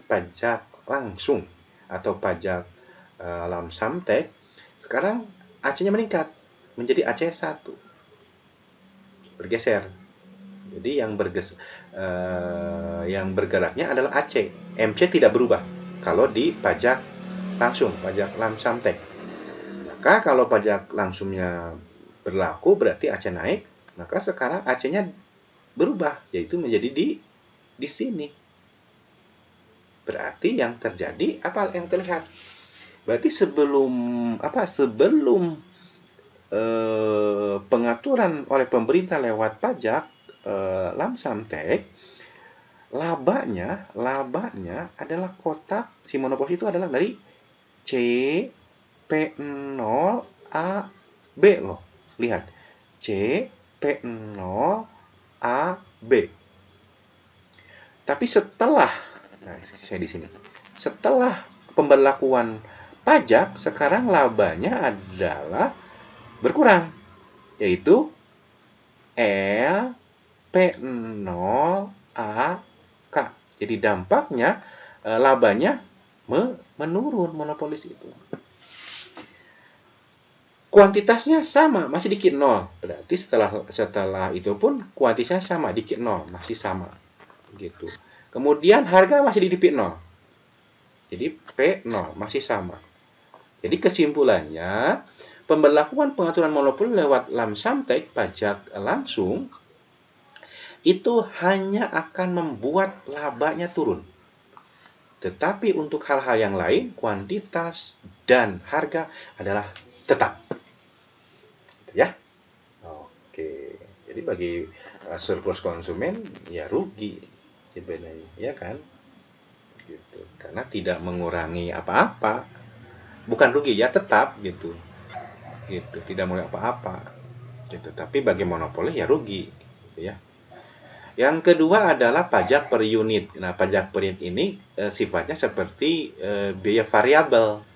pajak langsung atau pajak lamsam tax, sekarang AC-nya meningkat menjadi AC1. Bergeser. Jadi yang bergeraknya adalah AC. MC tidak berubah kalau di pajak langsung, pajak lamsam tax. Maka kalau pajak langsungnya berlaku berarti AC naik, maka sekarang AC-nya berubah, yaitu menjadi di sini. Berarti yang terjadi apa yang terlihat? Berarti sebelum pengaturan oleh pemerintah lewat pajak lamsam tax, labanya adalah kotak si monopolis itu adalah dari C P0 A B loh. Lihat. C P0 A B. Tapi setelah saya di sini. Setelah pemberlakuan pajak, sekarang labanya adalah berkurang, yaitu L P0 A K. Jadi dampaknya labanya menurun monopolis itu. Kuantitasnya sama, masih dikit 0. Berarti setelah itu pun kuantitasnya sama, dikit 0, masih sama. Gitu. Kemudian harga masih di P0. Jadi P0 masih sama. Jadi kesimpulannya, pemberlakuan pengaturan monopoli lewat lamsam tax pajak langsung itu hanya akan membuat labanya turun. Tetapi untuk hal-hal yang lain, kuantitas dan harga adalah tetap. Ya. Oke. Jadi bagi surplus konsumen ya rugi sebenarnya, ya kan? Gitu. Karena tidak mengurangi apa-apa. Bukan rugi ya, tetap gitu. Gitu, tidak mengurangi apa-apa. Gitu. Tapi bagi monopoli ya rugi, gitu ya. Yang kedua adalah pajak per unit. Nah, pajak per unit ini sifatnya seperti biaya variabel.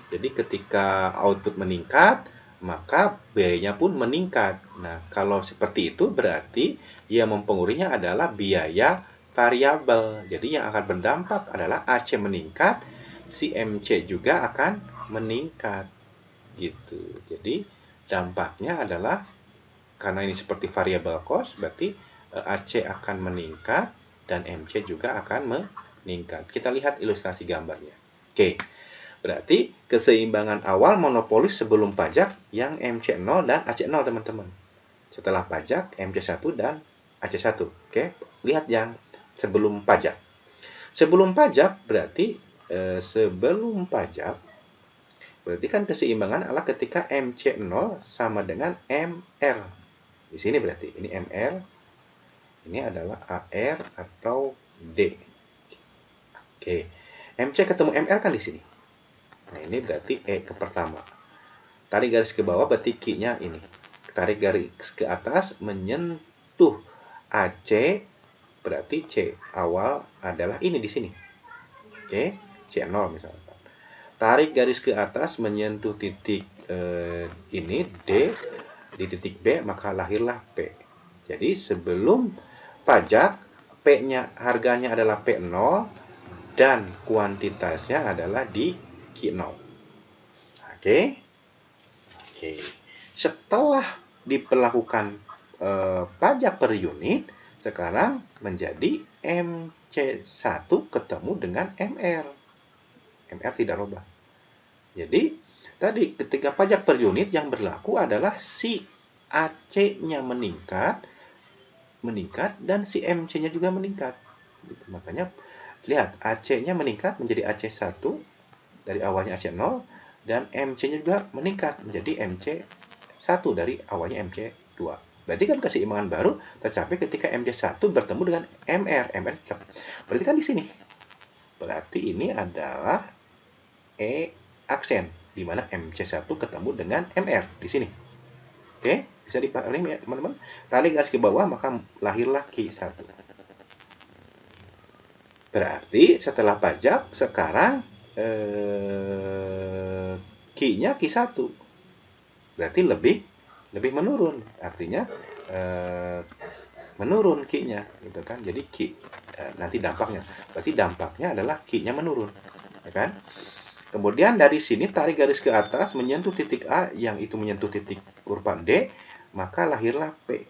Jadi ketika output meningkat, maka biayanya pun meningkat. Nah, kalau seperti itu berarti yang mempengaruhinya adalah biaya variabel. Jadi yang akan berdampak adalah AC meningkat, si MC juga akan meningkat. Gitu. Jadi dampaknya adalah karena ini seperti variable cost, berarti AC akan meningkat dan MC juga akan meningkat. Kita lihat ilustrasi gambarnya. Oke. Berarti keseimbangan awal monopolis sebelum pajak yang MC0 dan AC0, teman-teman. Setelah pajak MC1 dan AC1. Oke, lihat yang sebelum pajak. Sebelum pajak berarti berarti kan keseimbangan adalah ketika MC0 sama dengan MR. Di sini berarti ini MR, ini adalah AR atau D. Oke. MC ketemu MR kan di sini. Nah, ini berarti E ke pertama. Tarik garis ke bawah berarti Q-nya ini. Tarik garis ke atas menyentuh AC berarti C awal adalah ini di sini. Oke, C0 misalkan. Tarik garis ke atas menyentuh titik ini D di titik B, maka lahirlah P. Jadi sebelum pajak P-nya harganya adalah P0 dan kuantitasnya adalah di Q0. Oke. Setelah diperlakukan pajak per unit, sekarang menjadi MC1 ketemu dengan MR. MR tidak rubah. Jadi tadi ketika pajak per unit yang berlaku adalah si AC-nya meningkat dan si MC-nya juga meningkat. Gitu. Makanya lihat AC-nya meningkat menjadi AC1 dari awalnya AC0 dan MC-nya juga meningkat menjadi MC1 dari awalnya MC2. Berarti kan keseimbangan baru tercapai ketika MC1 bertemu dengan MR. Berarti kan di sini. Berarti ini adalah E aksen di mana MC1 ketemu dengan MR di sini. Oke, bisa dipahami ya teman-teman. Tarik garis ke bawah maka lahirlah Q1. Berarti setelah pajak sekarang Q-nya Q1. Berarti lebih menurun. Artinya menurun Q-nya gitu kan. Jadi Q nanti dampaknya. Berarti dampaknya adalah Q-nya menurun. Ya kan? Kemudian dari sini tarik garis ke atas menyentuh titik A yang itu menyentuh titik kurva D, maka lahirlah P.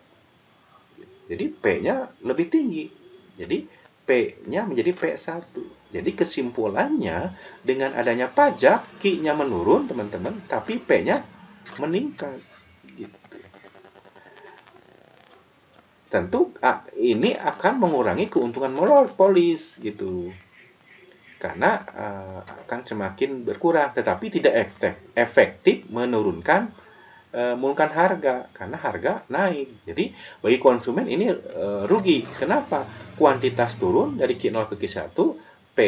Jadi P-nya lebih tinggi. Jadi P-nya menjadi P1. Jadi kesimpulannya dengan adanya pajak Q-nya menurun teman-teman, tapi P-nya meningkat. Gitu. Tentu ini akan mengurangi keuntungan monopolis gitu. Karena akan semakin berkurang, tetapi tidak efektif menurunkan harga karena harga naik. Jadi bagi konsumen ini rugi. Kenapa? Kuantitas turun dari Q0 ke Q1, P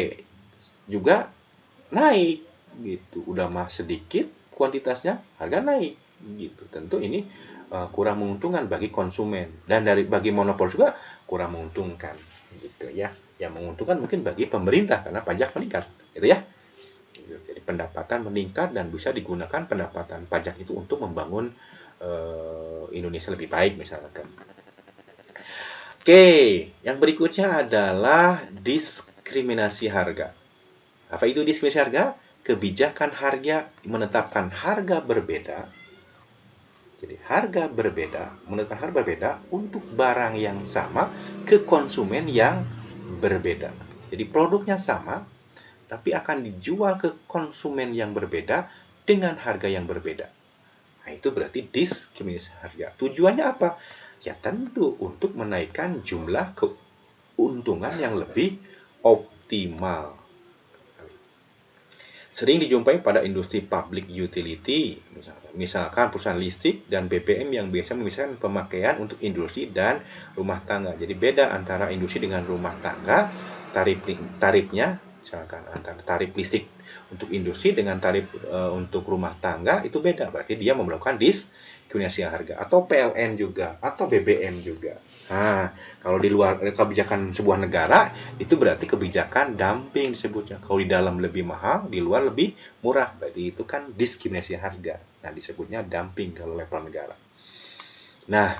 juga naik gitu. Udah mah sedikit kuantitasnya, harga naik gitu. Tentu ini kurang menguntungkan bagi konsumen dan bagi monopol juga kurang menguntungkan gitu ya. Yang menguntungkan mungkin bagi pemerintah karena pajak meningkat, gitu ya. Jadi pendapatan meningkat dan bisa digunakan pendapatan pajak itu untuk membangun Indonesia lebih baik misalkan. Oke, yang berikutnya adalah diskriminasi harga. Apa itu diskriminasi harga? Kebijakan harga menetapkan harga berbeda. Jadi harga berbeda, menetapkan harga berbeda untuk barang yang sama ke konsumen yang berbeda. Jadi produknya sama, tapi akan dijual ke konsumen yang berbeda dengan harga yang berbeda. Nah, itu berarti diskriminasi harga. Tujuannya apa? Ya tentu untuk menaikkan jumlah keuntungan yang lebih optimal. Sering dijumpai pada industri public utility, misalkan perusahaan listrik dan BBM yang biasa memisahkan pemakaian untuk industri dan rumah tangga. Jadi beda antara industri dengan rumah tangga, tarifnya, misalkan antara tarif listrik untuk industri dengan tarif untuk rumah tangga itu beda. Berarti dia melakukan diskriminasi harga, atau PLN juga, atau BBM juga. Nah, kalau di luar kebijakan sebuah negara, itu berarti kebijakan dumping disebutnya. Kalau di dalam lebih mahal, di luar lebih murah. Berarti itu kan diskriminasi harga. Nah, disebutnya dumping kalau level negara. Nah,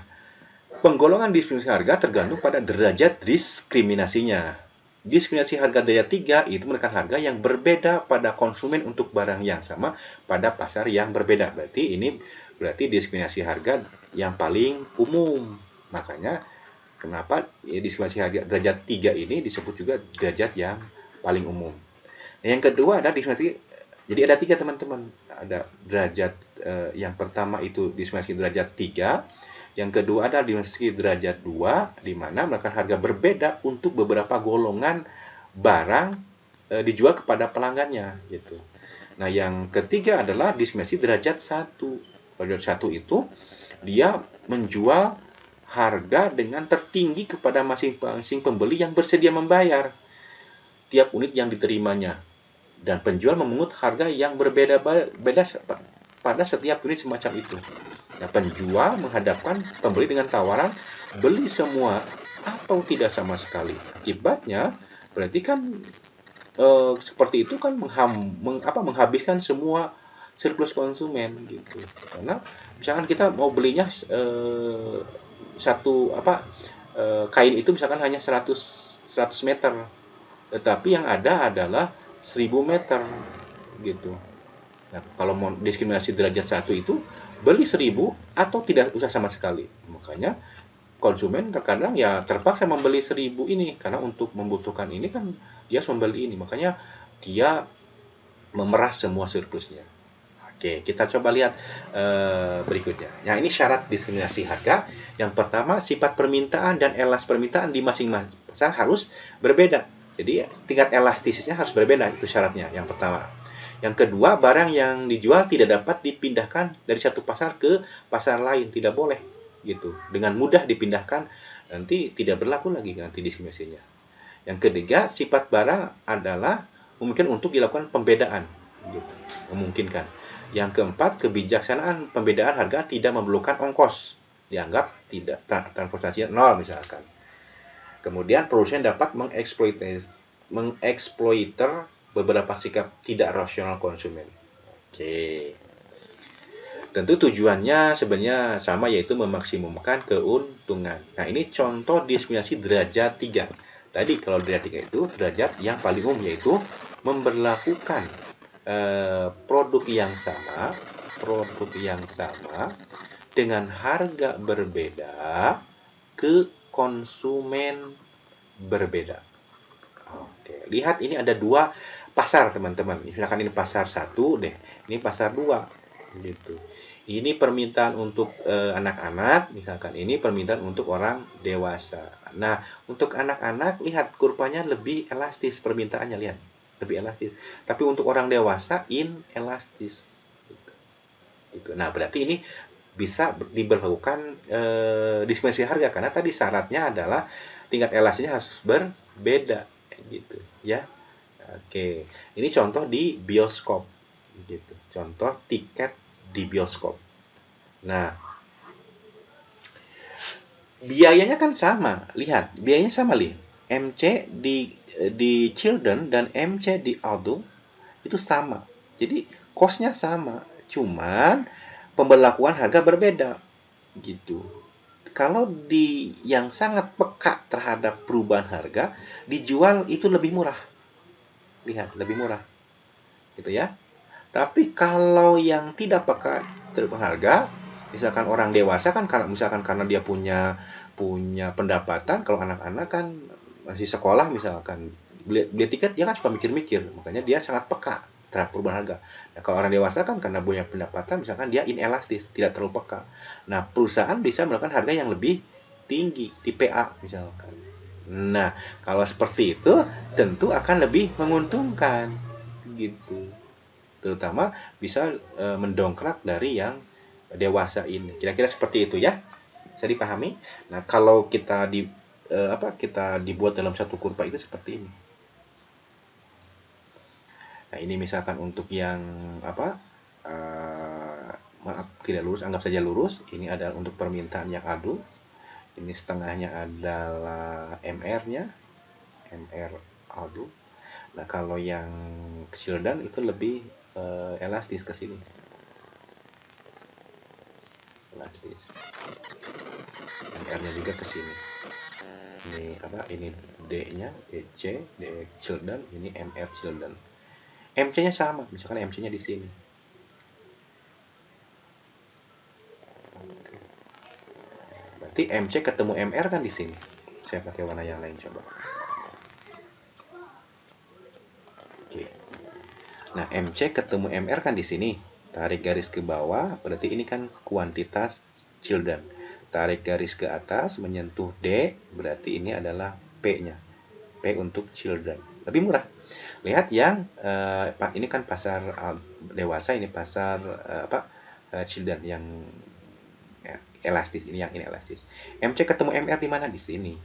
penggolongan diskriminasi harga tergantung pada derajat diskriminasinya. Diskriminasi harga derajat 3 itu menekan harga yang berbeda pada konsumen untuk barang yang sama pada pasar yang berbeda. Berarti diskriminasi harga yang paling umum. Makanya kenapa diskriminasi harga derajat 3 ini disebut juga derajat yang paling umum. Yang kedua ada diskriminasi, jadi ada 3 teman-teman. Ada derajat yang pertama itu diskriminasi derajat 3, yang kedua ada diskriminasi derajat 2, di mana melakukan harga berbeda untuk beberapa golongan barang dijual kepada pelanggannya gitu. Nah, yang ketiga adalah diskriminasi derajat 1. Derajat 1 itu dia menjual harga dengan tertinggi kepada masing-masing pembeli yang bersedia membayar tiap unit yang diterimanya, dan penjual memungut harga yang berbeda-beda pada setiap unit semacam itu. Nah, penjual menghadapkan pembeli dengan tawaran beli semua atau tidak sama sekali. Akibatnya berarti kan seperti itu kan menghabiskan semua surplus konsumen gitu. Karena misalkan kita mau belinya kain itu misalkan hanya 100 meter, tetapi yang ada adalah 1000 meter gitu. Nah, kalau mau diskriminasi derajat 1 itu beli 1000 atau tidak usah sama sekali. Makanya konsumen terkadang ya terpaksa membeli 1000 ini karena untuk membutuhkan ini kan dia harus membeli ini. Makanya dia memeras semua surplusnya. Oke, kita coba lihat berikutnya. Nah, ini syarat diskriminasi harga. Yang pertama, sifat permintaan dan elas permintaan di masing-masing pasar harus berbeda. Jadi, tingkat elastisnya harus berbeda, itu syaratnya. Yang pertama. Yang kedua, barang yang dijual tidak dapat dipindahkan dari satu pasar ke pasar lain, tidak boleh gitu. Dengan mudah dipindahkan, nanti tidak berlaku lagi nanti diskriminasinya. Yang ketiga, sifat barang adalah mungkin untuk dilakukan pembedaan gitu, memungkinkan. Yang keempat, kebijaksanaan pembedaan harga tidak memerlukan ongkos, dianggap tidak transportasi nol misalkan. Kemudian produsen dapat mengeksploiter beberapa sikap tidak rasional konsumen. Oke. Tentu tujuannya sebenarnya sama, yaitu memaksimumkan keuntungan. Nah, ini contoh diskriminasi derajat 3. Tadi kalau derajat 3 itu derajat yang paling umum, yaitu memberlakukan produk yang sama dengan harga berbeda ke konsumen berbeda. Oke, lihat ini ada 2 pasar, teman-teman. Misalkan ini pasar 1 deh, ini pasar 2 gitu. Ini permintaan untuk anak-anak, misalkan ini permintaan untuk orang dewasa. Nah, untuk anak-anak lihat kurvanya lebih elastis permintaannya, lihat. Lebih elastis. Tapi untuk orang dewasa inelastis. Gitu. Nah, berarti ini bisa diberlakukan diskriminasi harga, karena tadi syaratnya adalah tingkat elastisnya harus berbeda gitu ya. Oke, ini contoh di bioskop gitu. Contoh tiket di bioskop. Nah, biayanya kan sama. Lihat, biayanya sama, MC di children dan MC di adult itu sama. Jadi cost-nya sama, cuman pemberlakuan harga berbeda gitu. Kalau di yang sangat peka terhadap perubahan harga, dijual itu lebih murah. Lihat, lebih murah. Gitu ya. Tapi kalau yang tidak peka terhadap harga, misalkan orang dewasa kan karena dia punya pendapatan, kalau anak-anak kan masih sekolah misalkan beli tiket, dia kan suka mikir-mikir, makanya dia sangat peka terhadap perubahan harga. Nah, kalau orang dewasa kan karena punya pendapatan, misalkan dia inelastis, tidak terlalu peka. Nah, perusahaan bisa melakukan harga yang lebih tinggi di PA misalkan. Nah, kalau seperti itu tentu akan lebih menguntungkan gitu. Terutama bisa mendongkrak dari yang dewasa ini. Kira-kira seperti itu ya. Bisa dipahami? Nah, kalau kita kita dibuat dalam satu kurva itu seperti ini. Nah, ini misalkan untuk yang maaf tidak lurus, anggap saja lurus. Ini adalah untuk permintaan yang adult. Ini setengahnya adalah MR-nya, MR adult. Nah, kalau yang children itu lebih elastis ke sini. Elastis. MR-nya juga ke sini. Ini D-nya, DC, D children, ini MR children. MC-nya sama, misalkan MC-nya di sini. Berarti MC ketemu MR kan di sini. Saya pakai warna yang lain coba. Oke. Nah, MC ketemu MR kan di sini. Tarik garis ke bawah, berarti ini kan kuantitas children. Tarik garis ke atas, menyentuh D, berarti ini adalah P-nya. P untuk children. Lebih murah. Lihat yang ini kan pasar dewasa, ini pasar children yang elastis, ini yang inelastis. MC ketemu MR di mana? Di sini.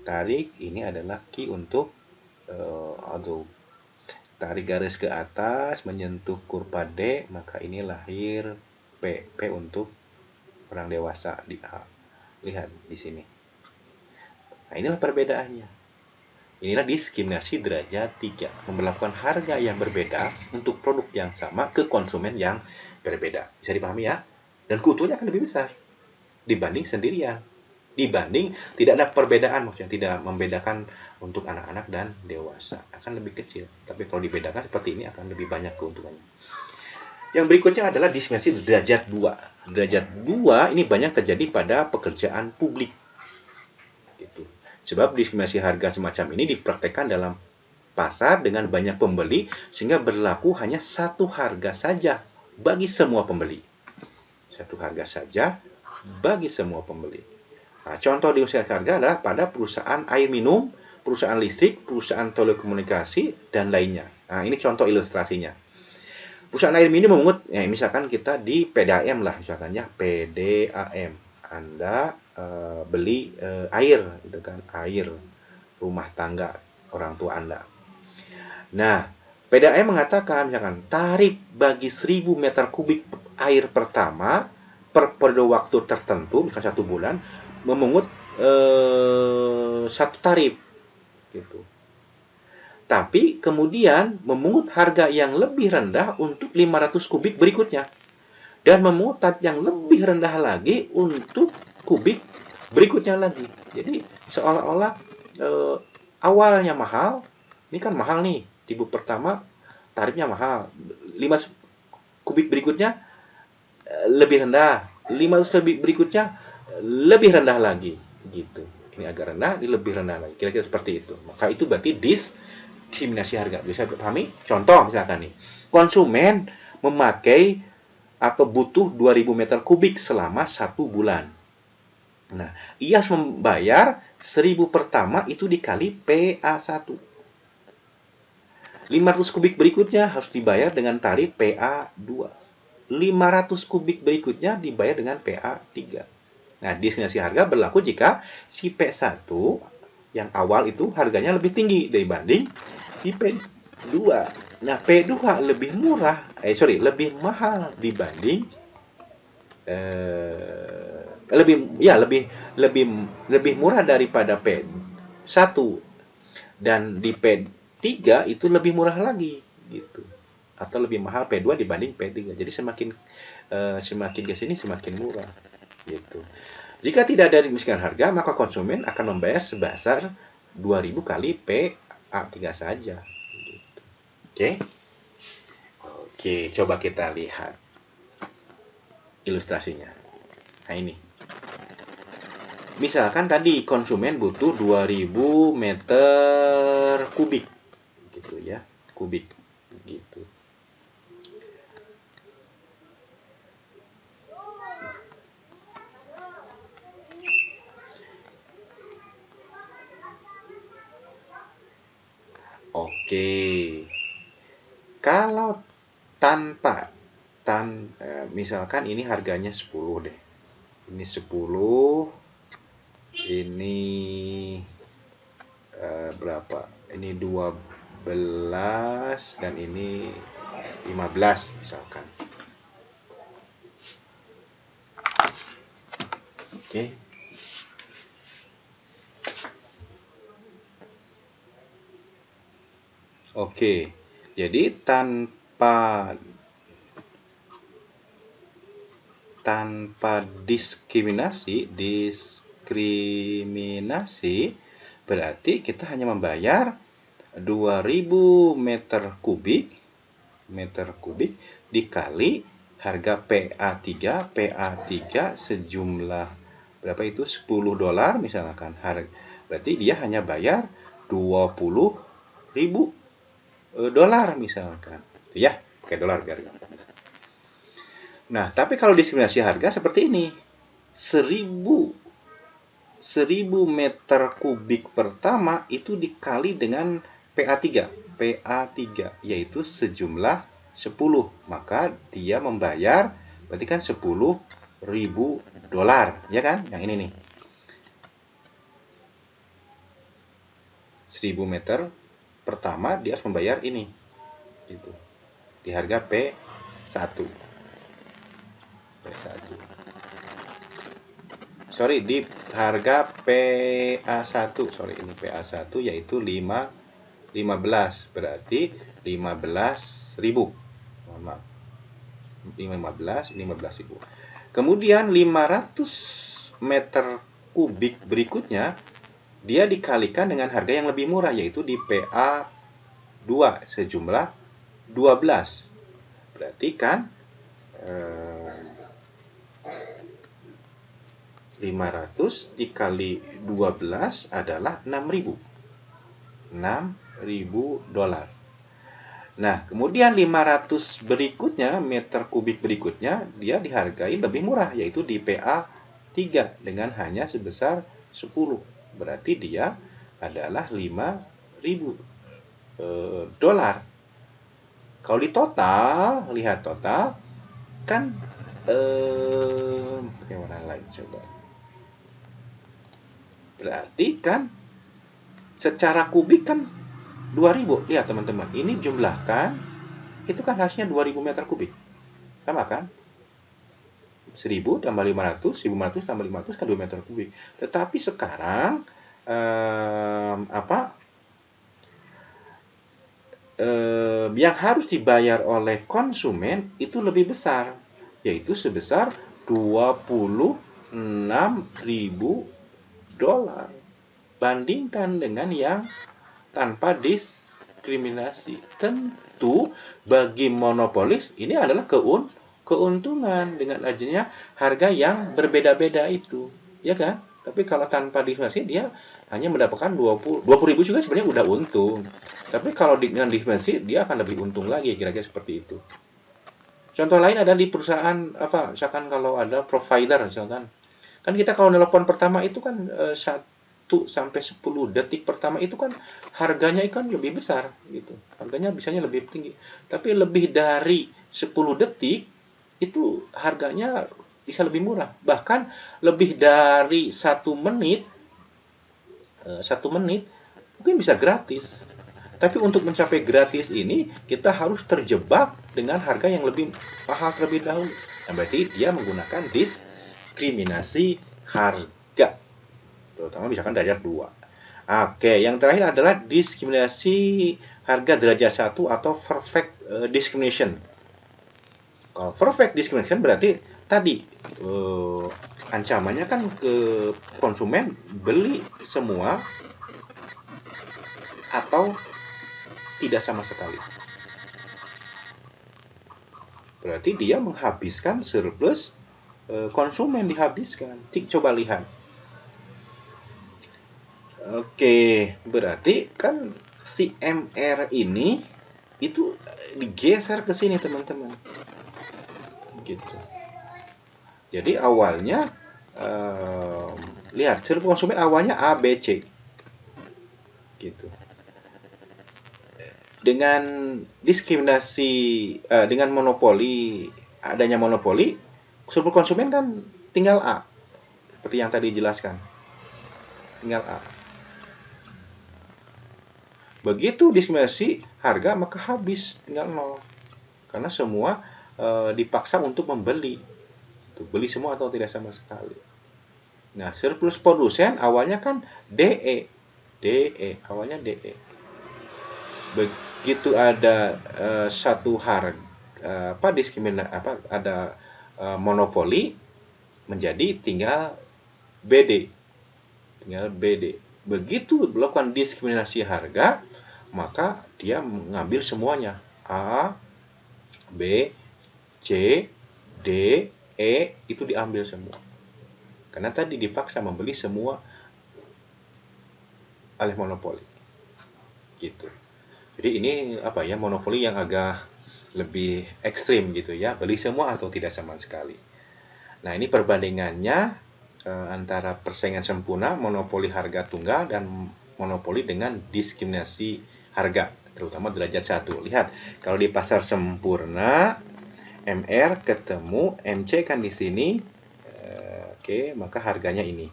Tarik, ini adalah key untuk adult. Tarik garis ke atas, menyentuh kurva D, maka ini lahir P. P untuk orang dewasa di A. Lihat di sini. Nah, inilah perbedaannya. Inilah diskriminasi derajat 3. Memperlakukan harga yang berbeda untuk produk yang sama ke konsumen yang berbeda. Bisa dipahami ya? Dan keuntungannya akan lebih besar dibanding sendirian. Dibanding tidak ada perbedaan, maksudnya tidak membedakan untuk anak-anak dan dewasa, akan lebih kecil. Tapi kalau dibedakan seperti ini akan lebih banyak keuntungannya. Yang berikutnya adalah diskriminasi derajat 2. Derajat 2 ini banyak terjadi pada pekerjaan publik. Gitu. Sebab diskriminasi harga semacam ini dipraktekkan dalam pasar dengan banyak pembeli sehingga berlaku hanya satu harga saja bagi semua pembeli. Satu harga saja bagi semua pembeli. Nah, contoh diferensiasi harga adalah pada perusahaan air minum, perusahaan listrik, perusahaan telekomunikasi, dan lainnya. Nah, ini contoh ilustrasinya. Perusahaan air minum memungut, ya, misalkan kita di PDAM lah, misalkan ya, PDAM. Anda beli air, gitu kan, air rumah tangga orang tua Anda. Nah, PDAM mengatakan, misalkan, tarif bagi 1000 meter kubik air pertama per periode waktu tertentu, misalkan 1 bulan, memungut satu tarif, gitu. Tapi kemudian memungut harga yang lebih rendah untuk 500 kubik berikutnya. Dan memungut tarif yang lebih rendah lagi untuk kubik berikutnya lagi. Jadi seolah-olah awalnya mahal, ini kan mahal nih, di bub pertama tarifnya mahal, 5 kubik berikutnya lebih rendah, 500 kubik berikutnya lebih rendah lagi, gitu. Ini agak rendah, ini lebih rendah lagi, kira-kira seperti itu. Maka itu berarti diskriminasi harga. Bisa dipahami? Contoh misalkan nih, konsumen memakai atau butuh 2000 meter kubik selama 1 bulan. Nah, ia harus membayar 1000 pertama itu dikali PA1. 500 kubik berikutnya harus dibayar dengan tarif PA2. 500 kubik berikutnya dibayar dengan PA3. Nah, diskriminasi harga berlaku jika si P1 yang awal itu harganya lebih tinggi dibanding di P2. Nah, P2 lebih lebih mahal dibanding lebih murah daripada P1, dan di P3 itu lebih murah lagi, gitu. Atau lebih mahal P2 dibanding P3. Jadi semakin ke sini semakin murah, gitu. Jika tidak ada diskriminasi harga, maka konsumen akan membayar sebesar 2000 kali PA3 saja. Gitu. Oke? Oke, coba kita lihat ilustrasinya. Nah, ini. Misalkan tadi konsumen butuh 2000 meter kubik, gitu ya, kubik, gitu. Oke, kalau misalkan ini harganya 10 deh, ini 10, ini berapa? Ini 12 dan ini 15 misalkan. Oke. Oke. Jadi tanpa diskriminasi berarti kita hanya membayar 2000 meter kubik dikali harga PA3 sejumlah berapa itu, $10 misalkan. Berarti dia hanya bayar $20.000 misalkan. Ya, pakai dolar biar gampang. Nah, tapi kalau diskriminasi harga seperti ini, 1000 meter kubik pertama itu dikali dengan PA3, yaitu sejumlah 10. Maka dia membayar, berarti kan $10.000, ya kan? Yang ini nih. 1000 meter pertama dia harus membayar ini. Gitu. Di harga P1. Di harga PA1, ini PA1 yaitu 15, berarti 15.000. Maaf. 15.000. Kemudian 500 meter kubik berikutnya dia dikalikan dengan harga yang lebih murah, yaitu di PA2 sejumlah 12. Berarti kan 500 dikali 12 adalah 6.000. $500.000. Nah, kemudian 500 berikutnya, meter kubik berikutnya, dia dihargai lebih murah, yaitu di PA 3 dengan hanya sebesar 10. Berarti dia adalah $5.000. Kalau di total, lihat total, kan yang mana lagi coba. Berarti kan secara kubik kan 2000. Lihat teman-teman, ini jumlahkan, itu kan hasilnya 2000 meter kubik. Sama kan? 1000 tambah 500, 1500 tambah 500 kan 2 meter kubik. Tetapi sekarang yang harus dibayar oleh konsumen itu lebih besar, yaitu sebesar $26.000 bandingkan dengan yang tanpa diskriminasi. Tentu bagi monopolis ini adalah keuntungan dengan adanya harga yang berbeda-beda itu, ya kan? Tapi kalau tanpa diskriminasi dia hanya mendapatkan 20.000 juga sebenarnya udah untung. Tapi kalau dengan diskriminasi dia akan lebih untung lagi, kira-kira seperti itu. Contoh lain ada di perusahaan apa? Misalkan kalau ada provider misalkan. Kan kita kalau nelpon pertama itu kan 1 sampai 10 detik pertama itu kan harganya kan lebih besar gitu. Harganya bisanya lebih tinggi. Tapi lebih dari 10 detik itu harganya bisa lebih murah. Bahkan lebih dari 1 menit mungkin bisa gratis. Tapi untuk mencapai gratis ini kita harus terjebak dengan harga yang lebih mahal terlebih dahulu. Nah, berarti dia menggunakan diskriminasi harga, terutama misalkan derajat 2. Oke, yang terakhir adalah diskriminasi harga derajat 1 atau perfect discrimination. Kalau perfect discrimination berarti tadi ancamannya kan ke konsumen beli semua atau tidak sama sekali. Berarti dia menghabiskan surplus konsumen dihabiskan. Coba lihat. Oke, berarti kan si MR ini itu digeser ke sini teman-teman. Gitu. Jadi awalnya lihat surplus konsumen awalnya A, B, C. Gitu. Dengan diskriminasi, dengan monopoli, adanya monopoli, surplus konsumen kan tinggal A, seperti yang tadi dijelaskan, tinggal A. Begitu diskriminasi harga maka habis, tinggal 0, karena semua dipaksa untuk membeli, beli semua atau tidak sama sekali. Nah, surplus produsen awalnya kan DE, awalnya DE. Begitu ada satu harga ada monopoli, menjadi tinggal BD. Begitu melakukan diskriminasi harga, maka dia mengambil semuanya, A, B, C, D, E itu diambil semua. Karena tadi dipaksa membeli semua oleh monopoli. Gitu. Jadi ini monopoli yang agak lebih ekstrim gitu ya, beli semua atau tidak sama sekali. Nah, ini perbandingannya antara persaingan sempurna, monopoli harga tunggal, dan monopoli dengan diskriminasi harga, terutama derajat 1. Lihat, kalau di pasar sempurna, MR ketemu MC kan di sini, maka harganya ini.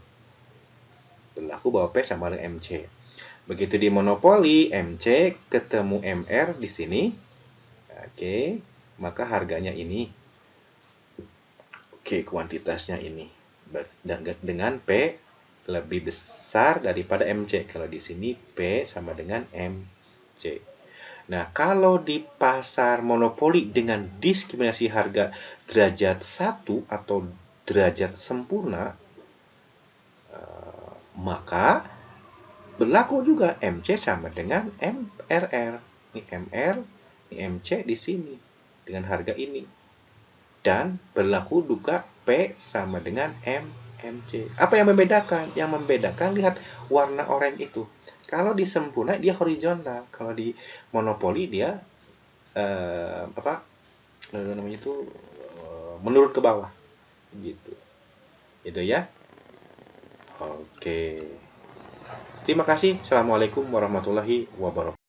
Berlaku bahwa P sama dengan MC. Begitu di monopoli, MC ketemu MR di sini, maka harganya ini. Kuantitasnya ini. Dengan P lebih besar daripada MC. Kalau di sini P sama dengan MC. Nah, kalau di pasar monopoli dengan diskriminasi harga derajat 1 atau derajat sempurna, maka berlaku juga MC sama dengan MRR. Ini MR, ini MC di sini dengan harga ini. Dan berlaku juga P sama dengan MR. MC. Apa yang membedakan? Yang membedakan, lihat warna oranye itu. Kalau di Sempurna dia horizontal, kalau di Monopoli dia namanya itu menurun ke bawah gitu. Itu ya. Oke. Terima kasih. Assalamualaikum warahmatullahi wabarakatuh.